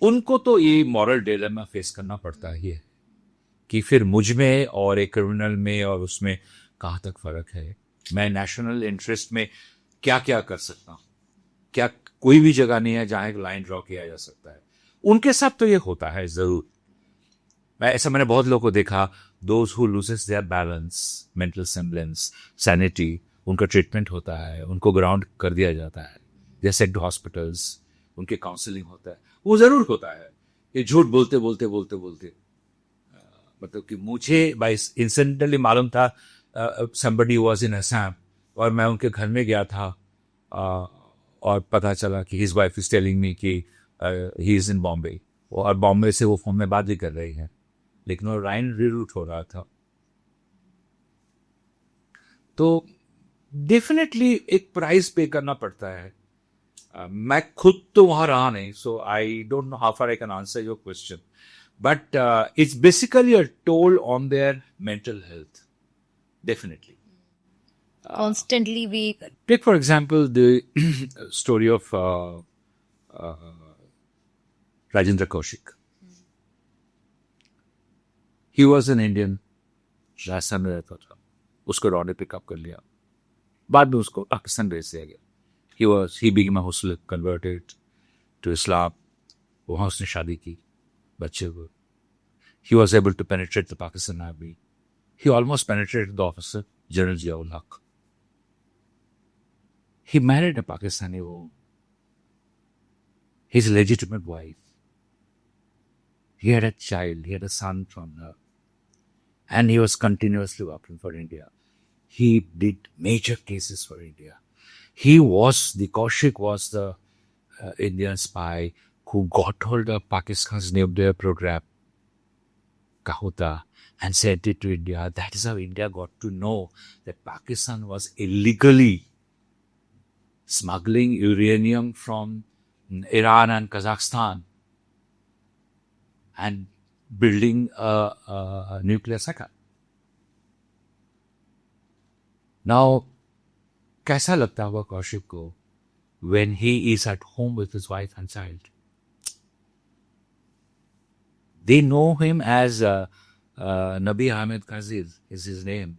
उनको तो ये मॉरल डिलेमा फेस करना पड़ता ही है कि फिर मुझ में और एक क्रिमिनल में और उसमें कहाँ तक फर्क है। मैं नेशनल इंटरेस्ट में क्या क्या कर सकता हूं, क्या कोई भी जगह नहीं है जहां एक लाइन ड्रॉ किया जा सकता है। उनके साथ तो ये होता है जरूर। मैंने बहुत लोगों को देखा, those who loses their balance, mental semblance, sanity, उनका ट्रीटमेंट होता है, उनको ग्राउंड कर दिया जाता है, दे सेंट टू हॉस्पिटल्स, उनके काउंसलिंग होता है, वो जरूर होता है। ये झूठ बोलते बोलते बोलते बोलते मतलब कि मुझे बाय इंसिडेंटली मालूम था somebody was in Assam, और मैं उनके घर में गया था और पता चला कि his wife is telling me कि he is in Bombay, और बॉम्बे से वो फोन में बात भी कर रही है, लेकिन वो राइन रीरूट हो रहा था। तो डेफिनेटली एक प्राइस पे करना पड़ता है। मैं खुद तो वहां रहा नहीं, so I don't know how far I can answer your question, but it's basically a toll on their mental health, definitely. Constantly we Take for example the story of Rajendra Kaushik. He was an Indian, Rajasthan में रहता था, उसको raw ने pickup कर लिया, बाद में उसको पाकिस्तान भेज दिया गया। He became a Muslim, converted to Islam, वहाँ उसने शादी की, बच्चे हुए। He was able to penetrate the Pakistan army. He almost penetrated the officer, General Ziaul Haq. He married a Pakistani woman, his legitimate wife. He had a child, he had a son from her. And he was continuously working for India. He did major cases for India. The Kaushik was the Indian spy who got hold of Pakistan's nuclear program, Kahuta, and sent it to India. That is how India got to know that Pakistan was illegally smuggling uranium from Iran and Kazakhstan and building a nuclear sector. Now, कैसा लगता होगा कौशिक को when he is at home with his wife and child? They know him as Nabi Ahmed Kazir is his name.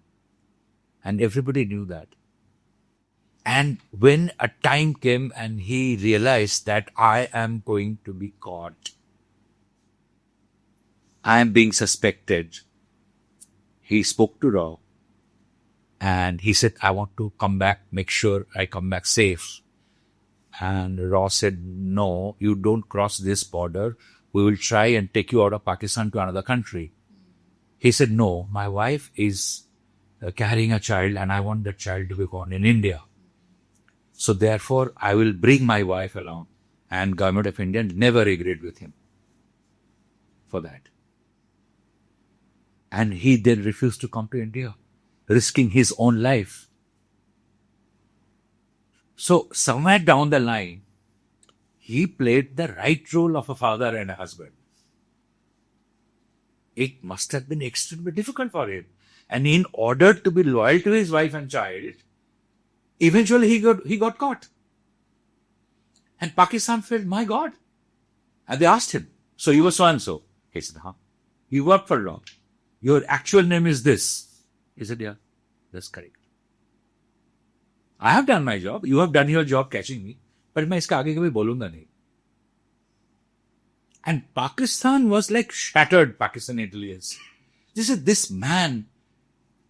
And everybody knew that. And when a time came and he realized that I am going to be caught, I am being suspected, he spoke to Rao and he said, I want to come back, make sure I come back safe. And Rao said, no, you don't cross this border. We will try and take you out of Pakistan to another country. He said, no, my wife is carrying a child and I want that child to be born in India. So therefore, I will bring my wife along. And Government of India never agreed with him for that. And he then refused to come to India, risking his own life. So somewhere down the line, he played the right role of a father and a husband. It must have been extremely difficult for him. And in order to be loyal to his wife and child, eventually he got caught. And Pakistan felt, my God. And they asked him, so you were so-and-so. He said, huh? You worked for long. Your actual name is this. He said, yeah, that's correct. I have done my job. You have done your job catching me. But मैं इसका आगे कभी बोलूंगा नहीं. And Pakistan was like shattered, Pakistan intelligence. They said, this man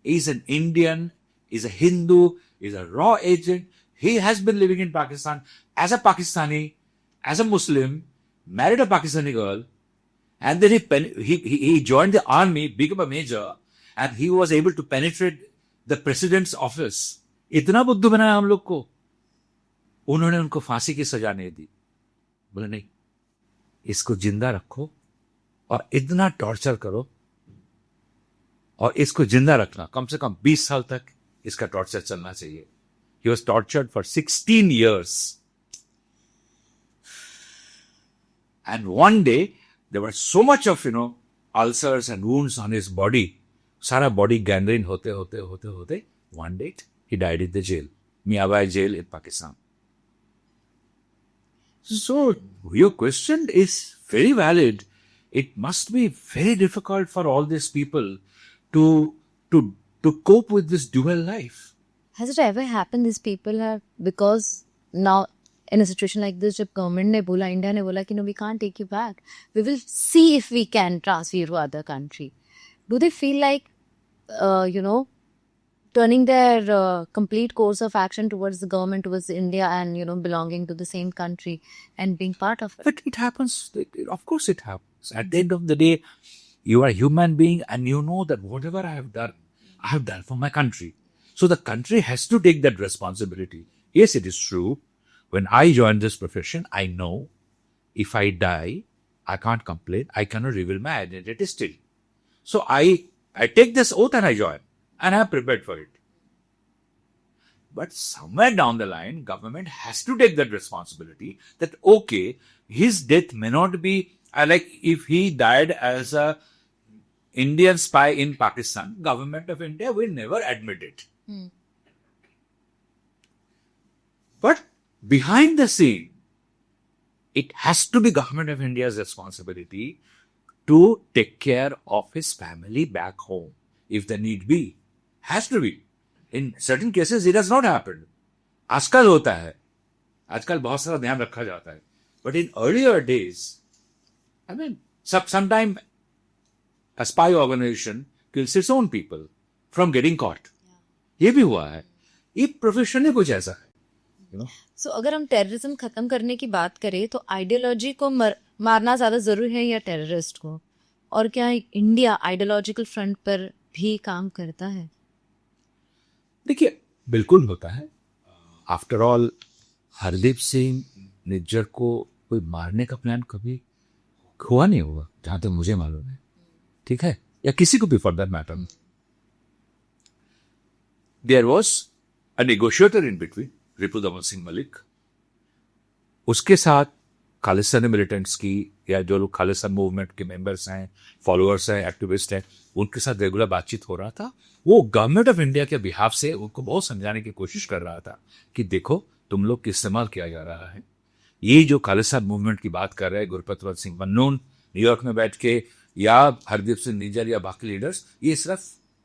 is an Indian, is a Hindu, is a raw agent. He has been living in Pakistan as a Pakistani, as a Muslim, married a Pakistani girl, and then he joined the army, became a major, and he was able to penetrate the president's office. इतना बुद्धू बनाया हम लोग को. उन्होंने उनको फांसी की सजा नहीं दी. बोले नहीं, इसको जिंदा रखो और इतना टॉर्चर करो और इसको जिंदा रखना कम से कम 20 साल तक इसका टॉर्चर चलना चाहिए. He was tortured for 16 years. And one day, there was so much of, ulcers and wounds on his body. Sara body gangrene hote. One day, he died in the jail. Miabai jail in Pakistan. So, your question is very valid. It must be very difficult for all these people to cope with this dual life. Has it ever happened these people have, because now in a situation like this, जब government ने बोला, India ने बोला कि no, we can't take you back. We will see if we can transfer you to other country. Do they feel like, turning their complete course of action towards the government, towards India and, belonging to the same country and being part of it? But it happens. Of course it happens. At the end of the day, you are a human being and you know that whatever I have done for my country. So the country has to take that responsibility. Yes, it is true. When I joined this profession, I know if I die, I can't complain. I cannot reveal my identity still. So I take this oath and I join. And I am prepared for it. But somewhere down the line, government has to take that responsibility that, okay, his death may not be, like if he died as a Indian spy in Pakistan, government of India will never admit it. But behind the scene, it has to be government of India's responsibility to take care of his family back home, if the need be. Has to be. In certain cases, it has not happened. आजकल होता है. आजकल बहुत सारा ध्यान रखा जाता है. But in earlier days, sometime a spy organization kills its own people from getting caught. ये भी हुआ है. ये प्रोफेशन ही कुछ ऐसा है. So, अगर हम टेररिज्म खत्म करने की बात करें तो आइडियोलॉजी को मारना ज्यादा जरूरी है या टेररिस्ट को? और क्या इंडिया आइडियोलॉजिकल फ्रंट पर भी काम करता है? देखिए, बिल्कुल होता है. आफ्टर ऑल, हरदीप सिंह निज्जर को कोई मारने का प्लान कभी हुआ नहीं होगा जहां तक मुझे मालूम है, ठीक है, या किसी को भी for that matter. There was a negotiator in between Ripudaman Singh Malik, उसके साथ खालिस्तानी मिलिटेंट्स की या जो लोग खालिस्तान मूवमेंट के मेंबर्स हैं, फॉलोअर्स हैं, एक्टिविस्ट हैं, उनके साथ रेगुलर बातचीत हो रहा था. वो गवर्नमेंट ऑफ इंडिया के बिहाफ से उनको बहुत समझाने की कोशिश कर रहा था कि देखो तुम लोग की इस्तेमाल किया जा रहा है. ये जो खालिस्तान मूवमेंट की बात कर रहे हैं गुरपतवंत सिंह मन्नून न्यूयॉर्क में बैठ के, या हरदीप सिंह निज्जर या बाकी लीडर्स, ये सिर्फ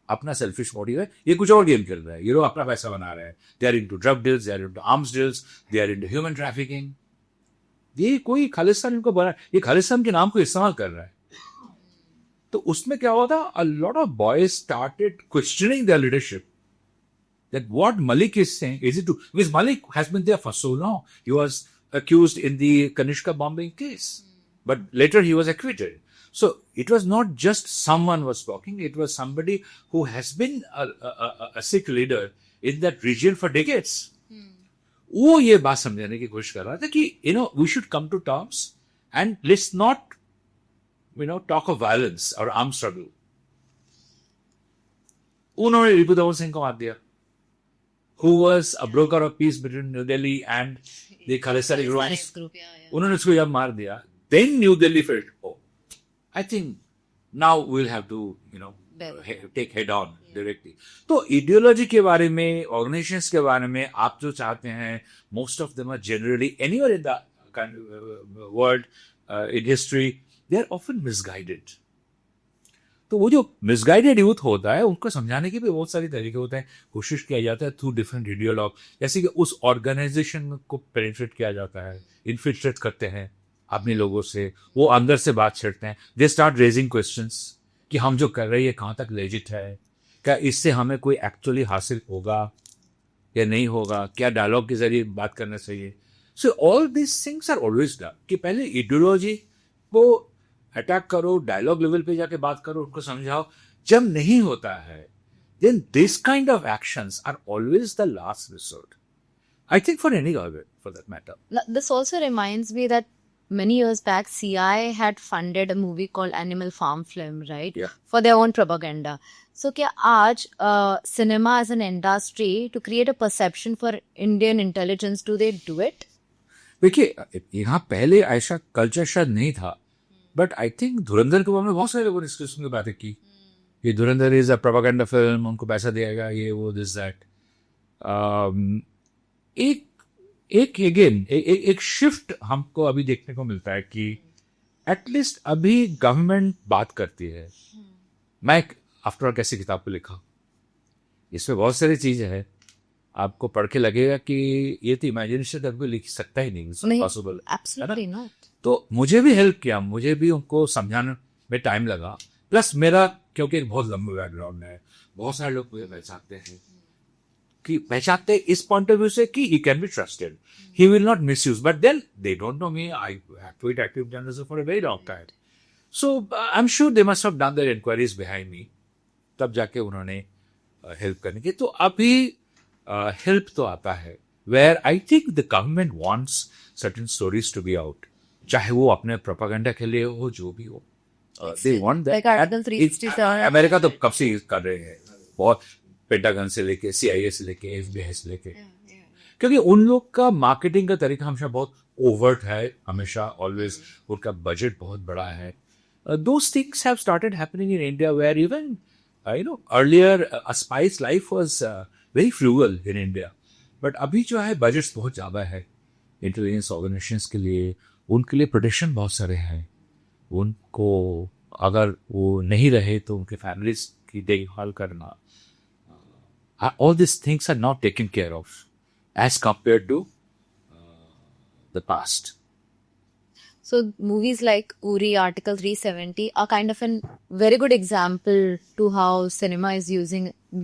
अपना सेल्फिश मोटिव है, ये कुछ और गेम खेल रहा है, ये लोग अपना पैसा बना रहे हैं. They are into drug deals, they are into arms deals, they are into human trafficking. ये कोई खालिस्तान इनको बना, ये खालिस्तान के नाम को इस्तेमाल कर रहा है. तो उसमें क्या हुआ था, a lot of boys started questioning their leadership, that what Malik is saying, is it true? Because Malik has been there for so long. He was accused in the Kanishka bombing case, but later he was acquitted. So it was not just someone was talking, it was somebody who has been a Sikh leader in that region for decades. वो ये बात समझाने की कोशिश कर रहा था कि we should come to terms and let's not talk of violence or armed struggle. उन्होंने रिपुदमन सिंह को मार दिया, who was a broker of peace between New Delhi and the Khalistani group. उन्होंने उसको जब मार दिया, then New Delhi felt, oh, I think now we'll have to, take head on directly. तो ideology के बारे में, organizations के बारे में आप जो चाहते हैं, most of them are generally anywhere in the world, in history, they are often misguided. तो वो जो मिसगाइडेड यूथ होता है उनको समझाने के भी बहुत सारे तरीके होते हैं. कोशिश किया जाता है थ्रू डिफरेंट आइडियोलॉग, जैसे कि उस ऑर्गेनाइजेशन को पेनिट्रेट किया जाता है, इन्फिल्ट्रेट करते हैं अपने लोगों से, वो अंदर से बात छेड़ते हैं. दे स्टार्ट रेजिंग क्वेश्चंस कि हम जो कर रहे हैं कहाँ तक लेजिट है, क्या इससे हमें कोई एक्चुअली हासिल होगा या नहीं होगा, क्या डायलॉग के जरिए बात करना चाहिए. So all this things are always done कि पहले आइडियोलॉजी को अटैक करो, डायलॉग लेवल पे जाके बात करो, उनको समझाओ. जब नहीं होता है, then this kind of actions are always the last resort. I think for any government, for that matter. This also reminds me that many years back, CI had funded a movie called Animal Farm Film, right? Yeah. For their own propaganda. So, क्या आज cinema as an industry to create a perception for Indian intelligence, do they do it? देखिए, यहाँ पहले ऐसा culture शायद नहीं था, but I think धुरंधर के बारे में बहुत सारे लोगों ने इस किस्म की बातें की. ये धुरंधर इज अ प्रोपेगेंडा फिल्म, उनको पैसा दिएगा, ये वो दिस दैट. एक शिफ्ट हमको अभी देखने को मिलता है कि एटलीस्ट अभी गवर्नमेंट बात करती है. मैं आफ्टर ऑल कैसी किताब को लिखा, इसमें बहुत सारी चीजें हैं, आपको पढ़ के लगेगा कि ये तो इमेजिनेशन करके लिख सकता ही नहीं, पॉसिबल. Absolutely not. तो मुझे भी हेल्प किया, मुझे भी उनको समझाने में टाइम लगा. प्लस मेरा क्योंकि एक बहुत लंबा बैकग्राउंड है, बहुत सारे लोग मुझे पहचानते हैं इस पॉइंट ऑफ व्यू से कि he can be trusted, he will not misuse. But then they don't know me, I have to active journalism for a very long time. So I am sure they must have done their enquiries behind me, तब जाके उन्होंने help करने की. तो अभी help तो आता है, where I think the government wants certain stories to be out, चाहे वो अपने प्रोपेगेंडा के लिए हो, जो भी हो. They want that. Like Article 367. America तो कब से कर रहे हैं, बहुत पेंटागन से लेके CIA से लेके FBI से लेके, क्योंकि उन लोग का मार्केटिंग का तरीका हमेशा बहुत ओवर्ट है, हमेशा ऑलवेज उनका बजट बहुत बड़ा है. Those things have started happening in India where even earlier a spice life was very frugal in India, but अभी जो है बजट्स बहुत ज्यादा है इंटेलिजेंस ऑर्गेनाइजेशंस के लिए, उनके लिए प्रोटेक्शन बहुत सारे हैं. उनको अगर वो नहीं रहे तो उनके फैमिलीज की देखभाल करना, all these things are not taken care of as compared to the past. So movies like Uri, Article 370 are kind of a very good example to how cinema is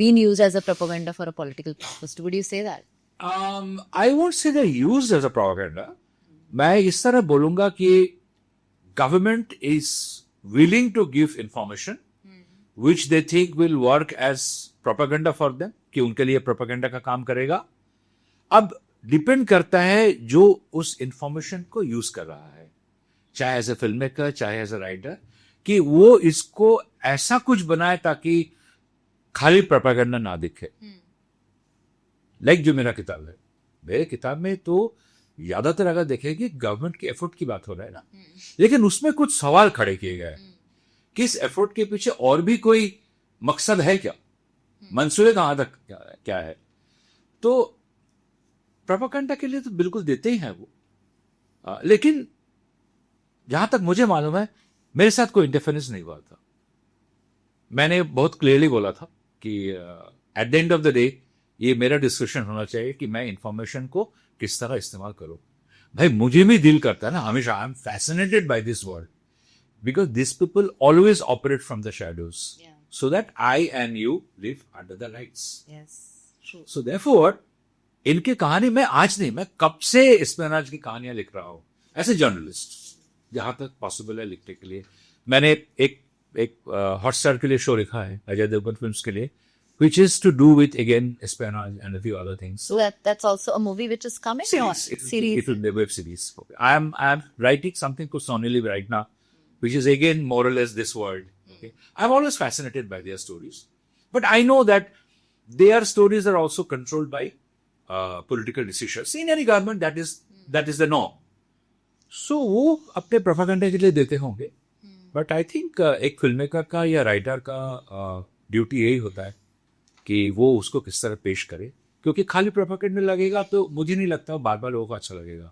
being used as a propaganda for a political purpose. Would you say that? I won't say they're used as a propaganda. मैं इस तरह बोलूंगा कि government is willing to give information which they think will work as propaganda for them, कि उनके लिए propaganda का काम करेगा. अब डिपेंड करता है जो उस इंफॉर्मेशन को यूज कर रहा है, चाहे एज ए फिल्म मेकर, चाहे एज ए राइटर, कि वो इसको ऐसा कुछ बनाए ताकि खाली प्रोपेगेंडा ना दिखे। लाइक जो मेरा किताब है, मेरे किताब में तो ज्यादातर अगर देखेंगे गवर्नमेंट के एफर्ट की बात हो रहा है ना, लेकिन उसमें कुछ सवाल खड़े किए गए कि इस एफर्ट के पीछे और भी कोई मकसद है क्या, मंसूबे कहां तक क्या है। तो प्रोपेगेंडा के लिए तो बिल्कुल देते ही हैं वो, लेकिन जहां तक मुझे मालूम है मेरे साथ कोई इंटरफेरेंस नहीं हुआ था। मैंने बहुत क्लियरली बोला था कि at the end of the day ये मेरा डिस्कशन होना चाहिए कि मैं इंफॉर्मेशन को किस तरह इस्तेमाल करूं। भाई मुझे भी दिल करता है ना हमेशा, I am fascinated by this world because this people always operate from the shadows so that I and you live under the lights. So therefore इनकी कहानी मैं आज नहीं, मैं कब से एस्पेनाज की कहानियां लिख रहा हूं एज ए जर्नलिस्ट, जहां तक पॉसिबल है लिखने के लिए। मैंने एक हॉटस्टार के लिए शो लिखा है अजय देवगन फिल्म्स के लिए, which is to do with again espionage and a few other things. So that's also a movie which is coming? Series. It will be a web series. Okay. I am writing something to Sony Live right now, which is again more or less this world. Okay. I'm always fascinated by their stories, but I know that their stories are also controlled by political decisions in any government. That is the norm. So वो अपने propaganda के लिए देते होंगे, but I think एक film maker का या writer का ड्यूटी यही होता है कि वो उसको किस तरह पेश करे, क्योंकि खाली प्रोपेगेंडा लगेगा तो मुझे नहीं लगता बार बार लोगों को अच्छा लगेगा।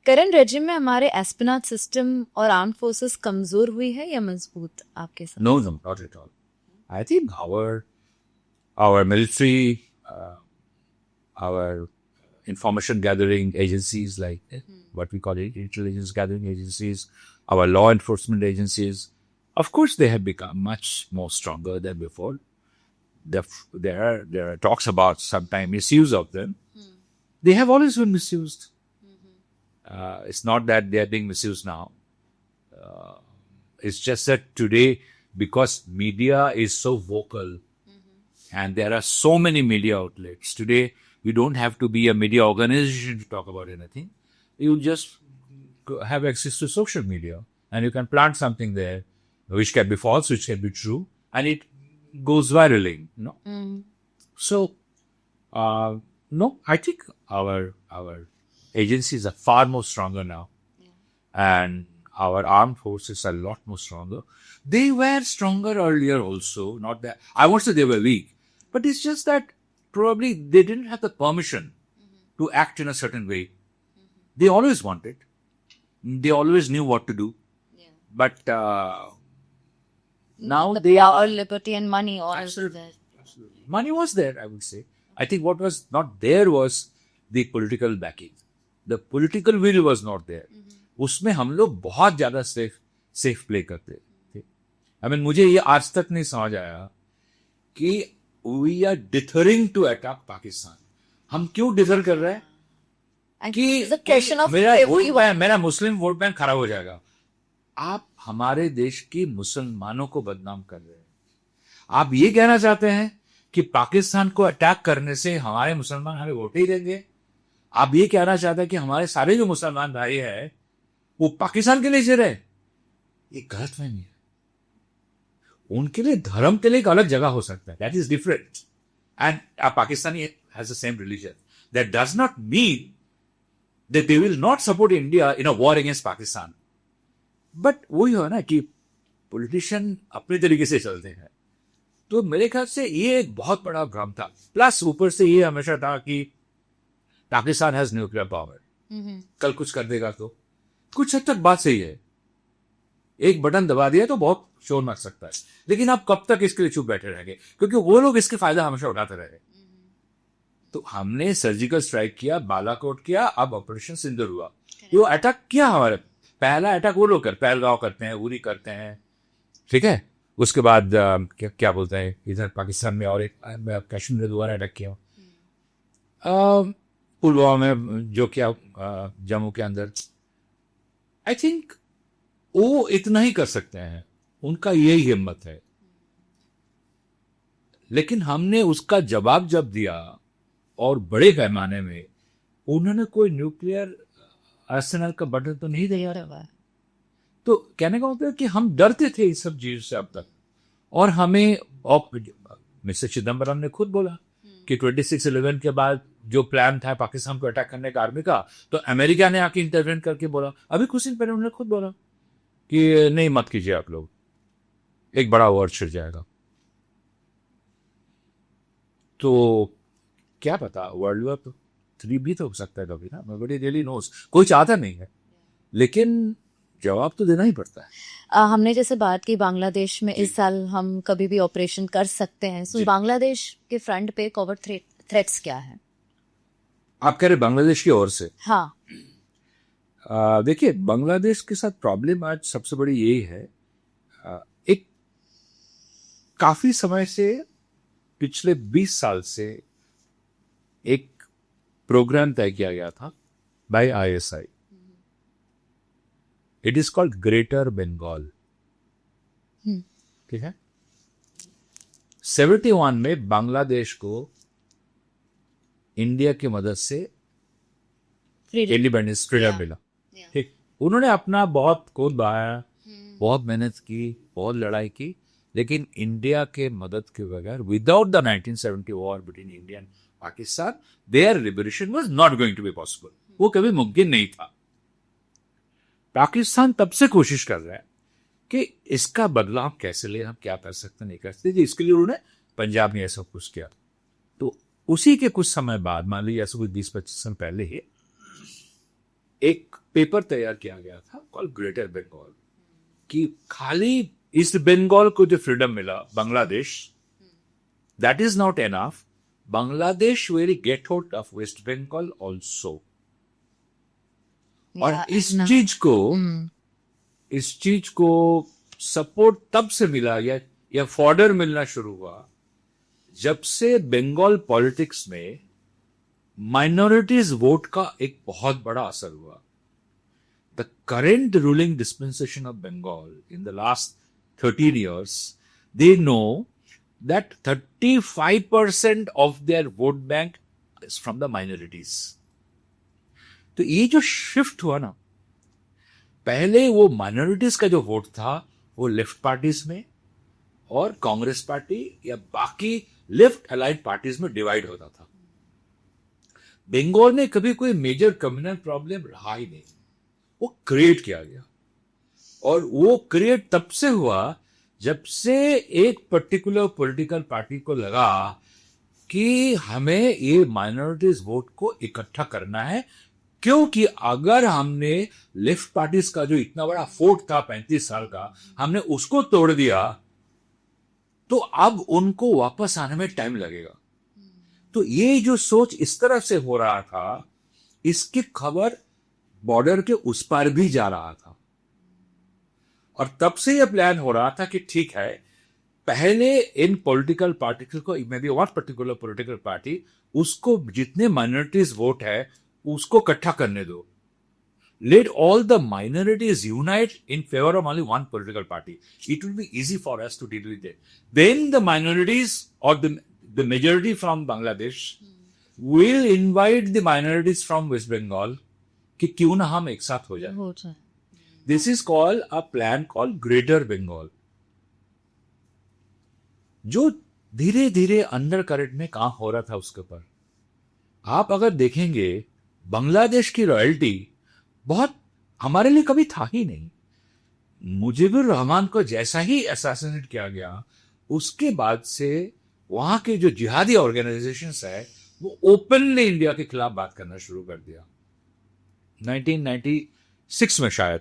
करंट रेजिम में हमारे एस्पेनाज सिस्टम और आर्म फोर्सेस कमजोर हुई है या मजबूत आपके साथ? No, not at all. I think our military, our information gathering agencies like what we call it, intelligence gathering agencies, our law enforcement agencies, of course they have become much more stronger than before. There are talks about sometimes misuse of them. They have always been misused. It's not that they are being misused now. It's just that today, because media is so vocal and there are so many media outlets, today you don't have to be a media organization to talk about anything. You just have access to social media and you can plant something there, which can be false, which can be true, and it goes viraling, no? So, no, I think our agencies are far more stronger now, and our armed forces are a lot more stronger. They were stronger earlier also, not that I won't say they were weak, but it's just that probably they didn't have the permission to act in a certain way. They always wanted, they always knew what to do, but now the they power, are liberty and money all is Absolutely. there. Absolutely. Money was there, I would say. I think what was not there was the political backing. The political will was not there. उसमें हम लोग बहुत ज्यादा safe play करते थे। I mean, मुझे ये आज तक नहीं समझ आया कि we are deterring to attack Pakistan. हम क्यों डिटर कर रहे हैं And कि it's a question of मेरा मुस्लिम वोट बैंक खराब हो जाएगा। आप हमारे देश की मुसलमानों को बदनाम कर रहे हैं। आप ये कहना चाहते हैं कि पाकिस्तान को अटैक करने से हमारे मुसलमान हमें वोट ही देंगे? आप ये कहना चाहते हैं कि हमारे सारे जो मुसलमान भाई हैं वो पाकिस्तान के लिए जी रहे? ये गलतफहमी है। उनके लिए धर्म के लिए एक अलग जगह हो सकता है, that is different, and Pakistani has the same religion. That does not mean that they will not support India in a war against Pakistan. But वही हो ना कि पॉलिटिशियन अपने तरीके से चलते हैं। तो मेरे ख्याल से ये एक बहुत बड़ा भ्रम था। प्लस ऊपर से ये हमेशा था कि पाकिस्तान हैज न्यूक्लियर पावर, कल कुछ कर देगा तो कुछ हद तक बात सही है। एक बटन दबा दिया तो बहुत शोर मच सकता है, लेकिन आप कब तक इसके लिए चुप बैठे रहेंगे? क्योंकि वो लोग इसके फायदा हमेशा उठाते रहे। तो हमने सर्जिकल स्ट्राइक किया, बालाकोट किया, अब ऑपरेशन सिंदूर हुआ। वो अटैक किया हमारे, पहला अटैक वो लोग पहलगांव करते हैं, उरी करते हैं, ठीक है। उसके बाद क्या बोलते हैं इधर पाकिस्तान में और एक कश्मीर में दोबारा अटैक किया, पुलवामा में जो क्या जम्मू के अंदर। आई थिंक वो इतना ही कर सकते हैं, उनका यही हिम्मत है। लेकिन हमने उसका जवाब जब दिया और बड़े पैमाने में, उन्होंने कोई न्यूक्लियर आर्सेनल का बटन तो नहीं दिया। तो कहने का मतलब है कि हम डरते थे इस सब चीज से अब तक, और हमें, और मिस्टर चिदम्बरम ने खुद बोला कि 26/11 के बाद जो प्लान था पाकिस्तान को अटैक करने का आर्मी का, तो अमेरिका ने आके इंटरवेन करके बोला, अभी कुछ दिन पहले उन्होंने खुद बोला कि नहीं मत कीजिए आप लोग, एक बड़ा वॉर छिड़ जाएगा। तो क्या पता वर्ल्ड वॉर 3 भी तो हो सकता है कभी ना, नोबडी रियली नोस, कोई चाहता नहीं है, लेकिन जवाब तो देना ही पड़ता है। हमने जैसे बात की बांग्लादेश में इस साल हम कभी भी ऑपरेशन कर सकते हैं, सो बांग्लादेश के फ्रंट पे कॉवर्ट थ्रेट्स क्या है? आप कह रहे बांग्लादेश की ओर से? हाँ। देखिए, बांग्लादेश के साथ प्रॉब्लम आज सबसे बड़ी यही है, एक काफी समय से, पिछले 20 साल से एक प्रोग्राम तय किया गया था by ISI। It is called greater Bengal. ठीक है। 71 में बांग्लादेश को इंडिया की मदद से इंडिपेंडेंस फ्रीडम मिला। ठीक, उन्होंने अपना बहुत खून बहाया, बहुत मेहनत की, बहुत लड़ाई की, लेकिन इंडिया के मदद के बगैर, without the 1970 war between India and Pakistan, their liberation was not going to be possible. वो कभी मुमकिन नहीं था। पाकिस्तान तब से कोशिश कर रहा है कि इसका बदलाव कैसे ले, हम क्या कर सकते नहीं कर सकते। इसके लिए उन्होंने पंजाब में ऐसा कुछ किया। तो उसी के कुछ समय बाद, मान लीजिए ऐसा कुछ 20-25 साल पहले ही, एक पेपर तैयार किया गया था कॉल ग्रेटर बंगाल, कि खाली ईस्ट बंगाल को जो फ्रीडम मिला Bangladesh, that is not enough, Bangladesh will get out of West Bengal also. और इस चीज को सपोर्ट तब से मिला या फॉर्डर मिलना शुरू हुआ जब से बंगाल पॉलिटिक्स में माइनॉरिटीज वोट का एक बहुत बड़ा असर हुआ। The current ruling dispensation of Bengal in the last 13 years, they know that 35% of their vote bank is from the minorities. तो ये जो शिफ्ट हुआ ना, पहले वो माइनॉरिटीज का जो वोट था वो लेफ्ट पार्टीज में और कांग्रेस पार्टी या बाकी लेफ्ट अलाइड पार्टीज में डिवाइड होता था। बंगाल में कभी कोई मेजर कम्युनल प्रॉब्लम रहा ही नहीं, वो क्रिएट किया गया। और वो क्रिएट तब से हुआ जब से एक पर्टिकुलर पॉलिटिकल पार्टी को लगा कि हमें ये माइनॉरिटीज वोट को इकट्ठा करना है, क्योंकि अगर हमने लेफ्ट पार्टीज का जो इतना बड़ा फोर्ट था 35 साल का, हमने उसको तोड़ दिया, तो अब उनको वापस आने में टाइम लगेगा। तो ये जो सोच इस तरह से हो रहा था, इसकी खबर बॉर्डर के उस पार भी जा रहा था। और तब से यह प्लान हो रहा था कि ठीक है, पहले इन पॉलिटिकल पार्टिकल को, may be one particular political party, उसको जितने माइनॉरिटीज वोट है उसको इकट्ठा करने दो। Let all the minorities unite in favour of only one political party, it will be easy for us to deal with it. Then the minorities और the majority from Bangladesh will invite the minorities from West Bengal कि क्यों ना हम एक साथ हो जाए। This is called a plan called Greater Bengal, जो धीरे धीरे अंडर करंट में काम हो रहा था उसके ऊपर। आप अगर देखेंगे, बांग्लादेश की रॉयल्टी बहुत हमारे लिए कभी था ही नहीं। मुजीबुर रहमान को जैसा ही असैसिनेट किया गया, उसके बाद से वहां के जो जिहादी ऑर्गेनाइजेशंस है वो ओपनली इंडिया के खिलाफ बात करना शुरू कर दिया। 1996 में शायद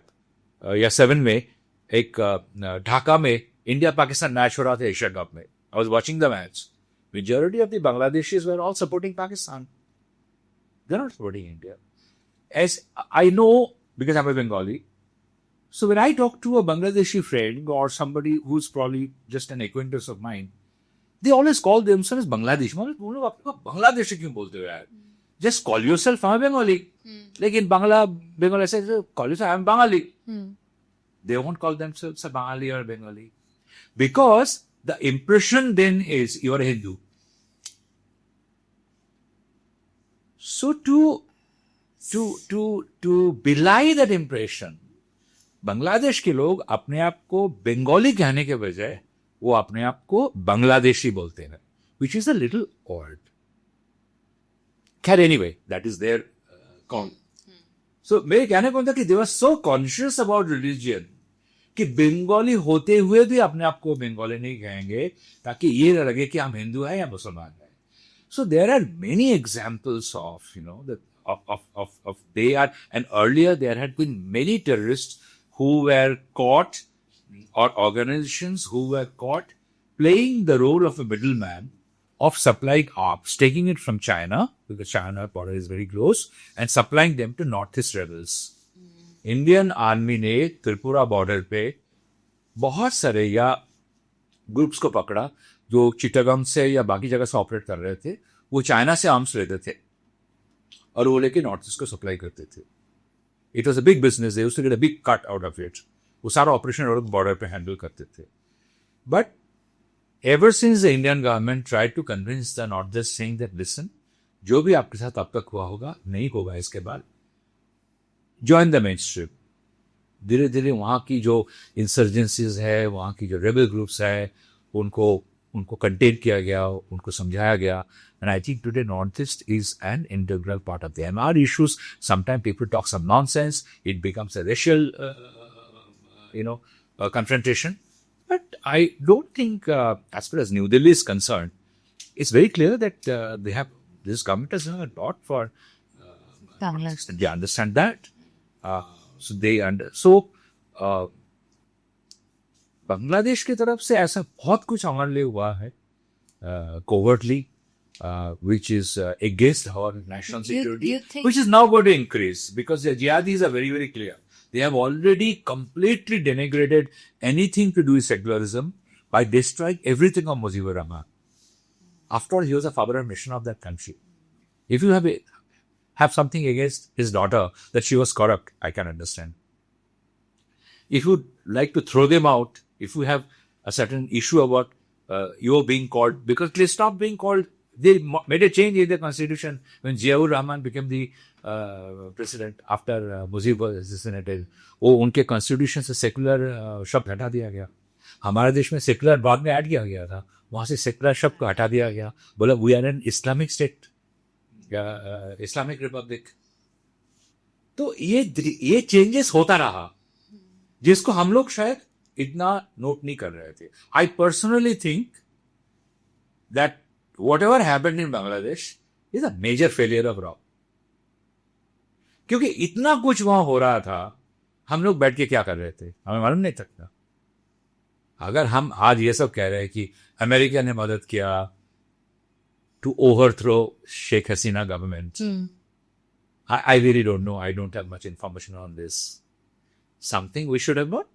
या 7 में एक ढाका में इंडिया पाकिस्तान मैच हो रहा था एशिया कप में। I was watching the match. Majority of the Bangladeshis were all supporting Pakistan, they are not supporting India. As I know because I am a Bengali, so when I talk to a Bangladeshi friend or somebody who's probably just an acquaintance of mine, they always call themselves Bangladeshi. मैं बोलूँ आप बांग्लादेशी क्यों बोलते हो यार? Just call yourself I'm a Bengali. लेकिन Bengal ऐसे call yourself I'm Bengali. They won't call themselves a Bengali or a Bengali because the impression then is you are a Hindu. So to to belie that impression, Bangladesh के लोग अपने आप को बंगाली कहने के बजाय वो अपने आप को बांग्लादेशी बोलते हैं, which is a little odd. Anyway, that is their count. So मेरे कहने को था कि they were so conscious about religion कि बंगाली होते हुए भी अपने आप को बंगाली नहीं कहेंगे ताकि ये न लगे कि हम हिंदू हैं या मुसलमान हैं. So there are many examples of, that of they are, and earlier there had been many terrorists who were caught, or organizations who were caught playing the role of a middleman of supplying arms, taking it from China, because China border is very close, and supplying them to Northeast rebels. Indian army ने Tripura border पे बहुत सारे या groups को पकड़ा जो चिटागंग से या बाकी जगह से ऑपरेट कर रहे थे. वो चाइना से आर्म्स लेते थे और वो लेके नॉर्थ ईस्ट को सप्लाई करते थे. It was a big business, they used to get a big cut out of it. वो सारा ऑपरेशन और बॉर्डर पे हैंडल करते थे. But ever since the Indian government try to convince the North East, saying that listen, जो भी आपके साथ अब तक हुआ होगा नहीं होगा इसके बाद, ज्वाइन द मेन स्ट्रीम. धीरे धीरे वहाँ की जो इंसर्जेंसीज है, वहाँ की जो रेबल ग्रुप्स है, उनको कंटेन किया गया, उनको समझाया गया. And I think today Northeast is an integral part of them. Our issues, sometimes people talk some nonsense, it becomes a racial, confrontation. But I don't think, as far as New Delhi is concerned, it's very clear that this government has done a lot for Bangladesh. They understand that. Bangladesh की तरफ से ऐसा बहुत कुछ हमारे लिए हुआ है covertly, which is against our national security, which is now going to increase because the jihadis are very, very clear. They have already completely denigrated anything to do with secularism by destroying everything of Mujibur Rahman. After all, he was a father and mission of that country. If you have something against his daughter, that she was corrupt, I can understand. If you like to throw them out, if you have a certain issue about you being called, because they stopped being called, they made a change in the constitution when Ziaur Rahman became the president after Mujib was assassinated. वो उनके constitution से secular शब्द हटा दिया गया. हमारे देश में secular बाद में ऐड किया गया था, वहाँ से secular शब्द को हटा दिया गया. बोला we are an Islamic state, Islamic Republic. तो ये changes होता रहा, जिसको हम लोग शायद इतना नोट नहीं कर रहे थे. I personally think that whatever happened in Bangladesh is a major failure of Rao. क्योंकि इतना कुछ वहां हो रहा था, हम लोग बैठ के क्या कर रहे थे हमें मालूम नहीं था. अगर हम आज ये सब कह रहे हैं कि अमेरिका ने मदद किया to overthrow Sheikh Hasina government, I really don't know. I don't have much information on this. Something we should have known.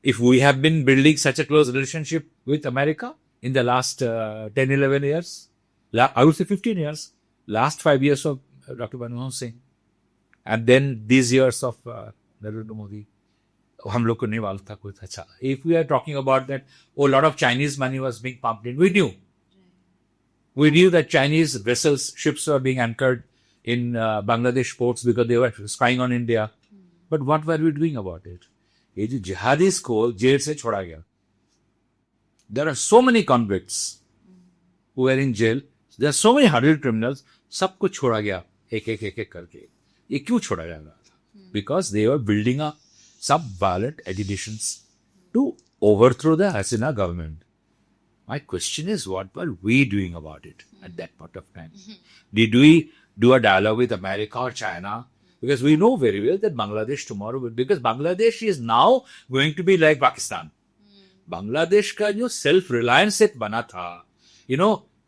If we have been building such a close relationship with America in the last 10, 11 years, I would say 15 years, last 5 years of Dr. Manmohan Singh, and then these years of Narendra Modi, हम लोग को नहीं मालूम था कुछ अच्छा. If we are talking about that, a lot of Chinese money was being pumped in, we knew. We knew that Chinese vessels, ships were being anchored in Bangladesh ports because they were spying on India. But what were we doing about it? ये जो jihadis को jail से छोड़ा गया. There are so many convicts who were in jail. There are so many hardened criminals. सबको छोड़ा गया एक करके. ये क्यों छोड़ा जा रहा था? Because they were building up some violent agitations to overthrow the Hasina government. My question is, what were we doing about it at that point of time? Did we do a dialogue with America or China? Because we know very well that Bangladesh tomorrow will, because Bangladesh is now going to be like Pakistan. Bangladesh का जो self-reliance एक बना था,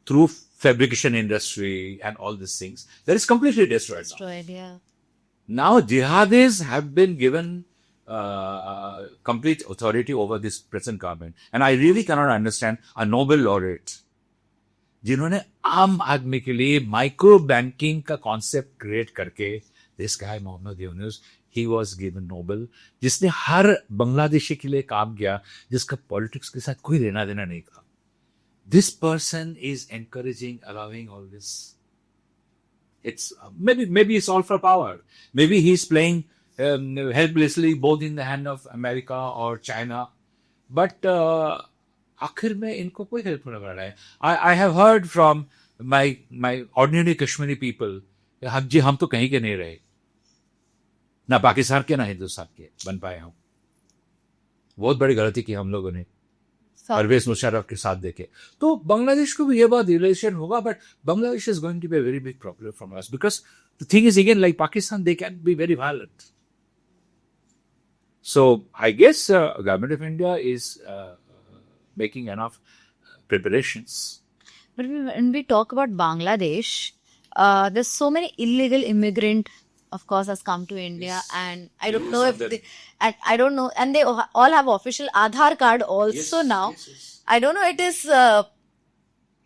through fabrication industry and all these things, that is completely destroyed now. Now jihadis have been given complete authority over this present government. And I really cannot understand a Nobel laureate जिन्होंने आम आदमी के लिए micro banking का concept create करके, this guy Mohammad Yunus, he was given Nobel, जिसने हर बांग्लादेशी के लिए काम किया, जिसका पॉलिटिक्स के साथ कोई लेना देना नहीं था. This person is encouraging, allowing all this. It's maybe it's all for power. Maybe he's playing helplessly both in the hand of America or China. But आखिर में इनको कोई हेल्प नहीं कर रहा है. I have heard from my ordinary Kashmiri people, जी हम तो कहीं के नहीं रहे, ना पाकिस्तान के ना हिंदुस्तान के बन पाए हम. बहुत बड़ी गलती की हम लोगों ने परवेज मुशर्रफ के साथ देखे. तो बांग्लादेश को भी ये बात रियलाइजेशन होगा, but Bangladesh is going to be a very big problem from us, because the thing is again like Pakistan, they can be very violent. So I guess government of India is making enough preparations. But when we talk about Bangladesh, there's so many illegal immigrant, of course, has come to India, and I don't know if they, and I don't know, and they all have official Aadhaar card also now. Yes. I don't know.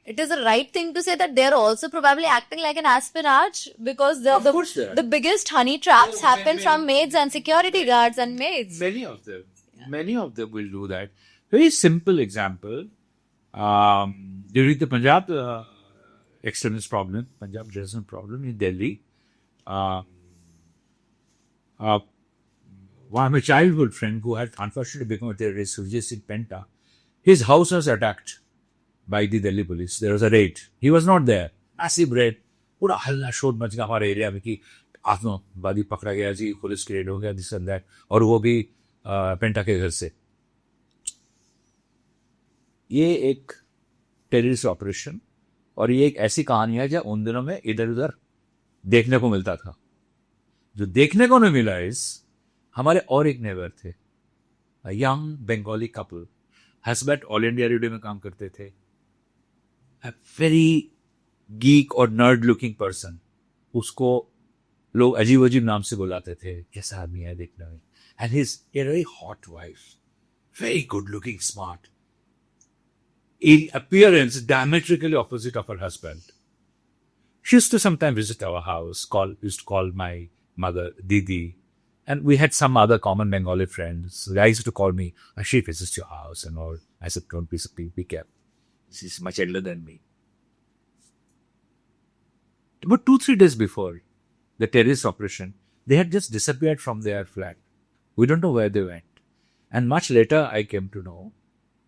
It is a right thing to say that they're also probably acting like an espionage, because Of course they are. the biggest honey traps happen from maids and security guards and maids. Many of them will do that. Very simple example. During the Punjab extremist problem, Punjab terrorism problem in Delhi, one of my childhood friend who had unfortunately become a terrorist, Sujit Penta, his house was attacked by the Delhi police. There was a raid. He was not there. Massive raid. पूरा हल्ला शोर much गया हमारे area में कि आत्मवादी पकड़ा गया जी, police की रेड हो गया, दिस एंड दैट, और वो भी पेंटा के घर से. ये एक टेररिस्ट ऑपरेशन, और ये एक ऐसी कहानी है जो उन दिनों में इधर उधर देखने को मिलता था. जो देखने को नहीं मिला इस हमारे और एक नेबर थे, young Bengali couple, husband all India radio में काम करते थे, a very geek और nerd looking person. उसको लोग अजीब अजीब नाम से बुलाते थे, कैसा आदमी है देखने में. And his a very hot wife, very good looking, smart. In appearance, diametrically opposite of her husband. She used to sometimes visit our house, used to call my mother Didi. And we had some other common Bengali friends. So they used to call me, she visits your house and all. I said, don't be careful. She's much elder than me. But 2-3 days before the terrorist operation, they had just disappeared from their flat. We don't know where they went. And much later, I came to know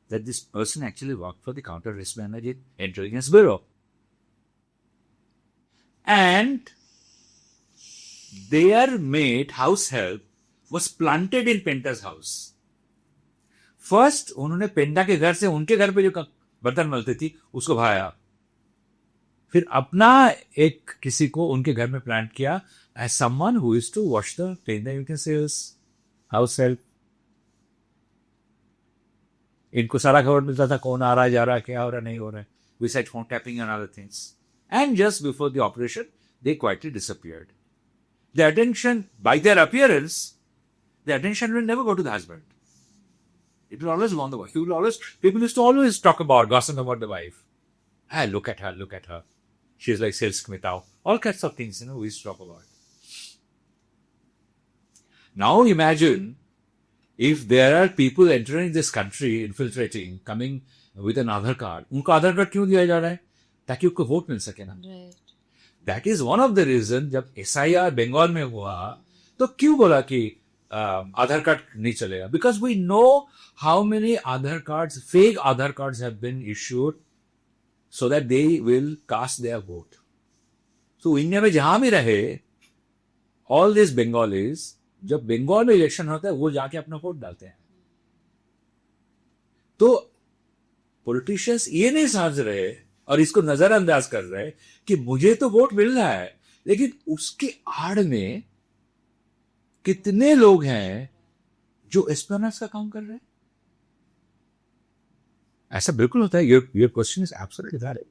that this person actually worked for the counter-risk manager intelligence bureau. And their maid, house help, was planted in Penta's house. First, उन्होंने पेंटा के घर से उनके घर पे जो बर्तन मलती थी उसको भगाया, फिर अपना एक किसी को उनके घर में प्लांट किया as someone who used to wash the plane. You can say house help. इनको सारा खबर मिलता था कौन आ रहा है, जा रहा है, क्या हो रहा है, नहीं हो रहा है. Besides phone tapping and other things. And just before the operation, they quietly disappeared. The attention, by their appearance, the attention will never go to the husband. It will always go on the wife. People used to always talk about, gossip about the wife. Hey, look at her. She's like Sales Kmitao. All kinds of things, we used to talk about. Now imagine if there are people entering this country, infiltrating, coming with an Aadhaar card. उनको आधार card क्यों दिया जा रहा है? ताकि उनको vote मिल सके ना. That is one of the reasons. जब SIR बंगाल में हुआ तो क्यों बोला कि आधार कार्ड नहीं चलेगा? Because we know how many Aadhaar cards, fake Aadhaar cards have been issued so that they will cast their vote. So India में जहां भी रहे, all these Bengalis, जब बंगाल में इलेक्शन होता है वो जाके अपना वोट डालते हैं. तो पॉलिटिशियंस ये नहीं समझ रहे और इसको नजरअंदाज कर रहे कि मुझे तो वोट मिल रहा है, लेकिन उसके आड़ में कितने लोग हैं जो एस्पियोनेज का काम कर रहे हैं. ऐसा बिल्कुल होता है. Your question is absolutely valid.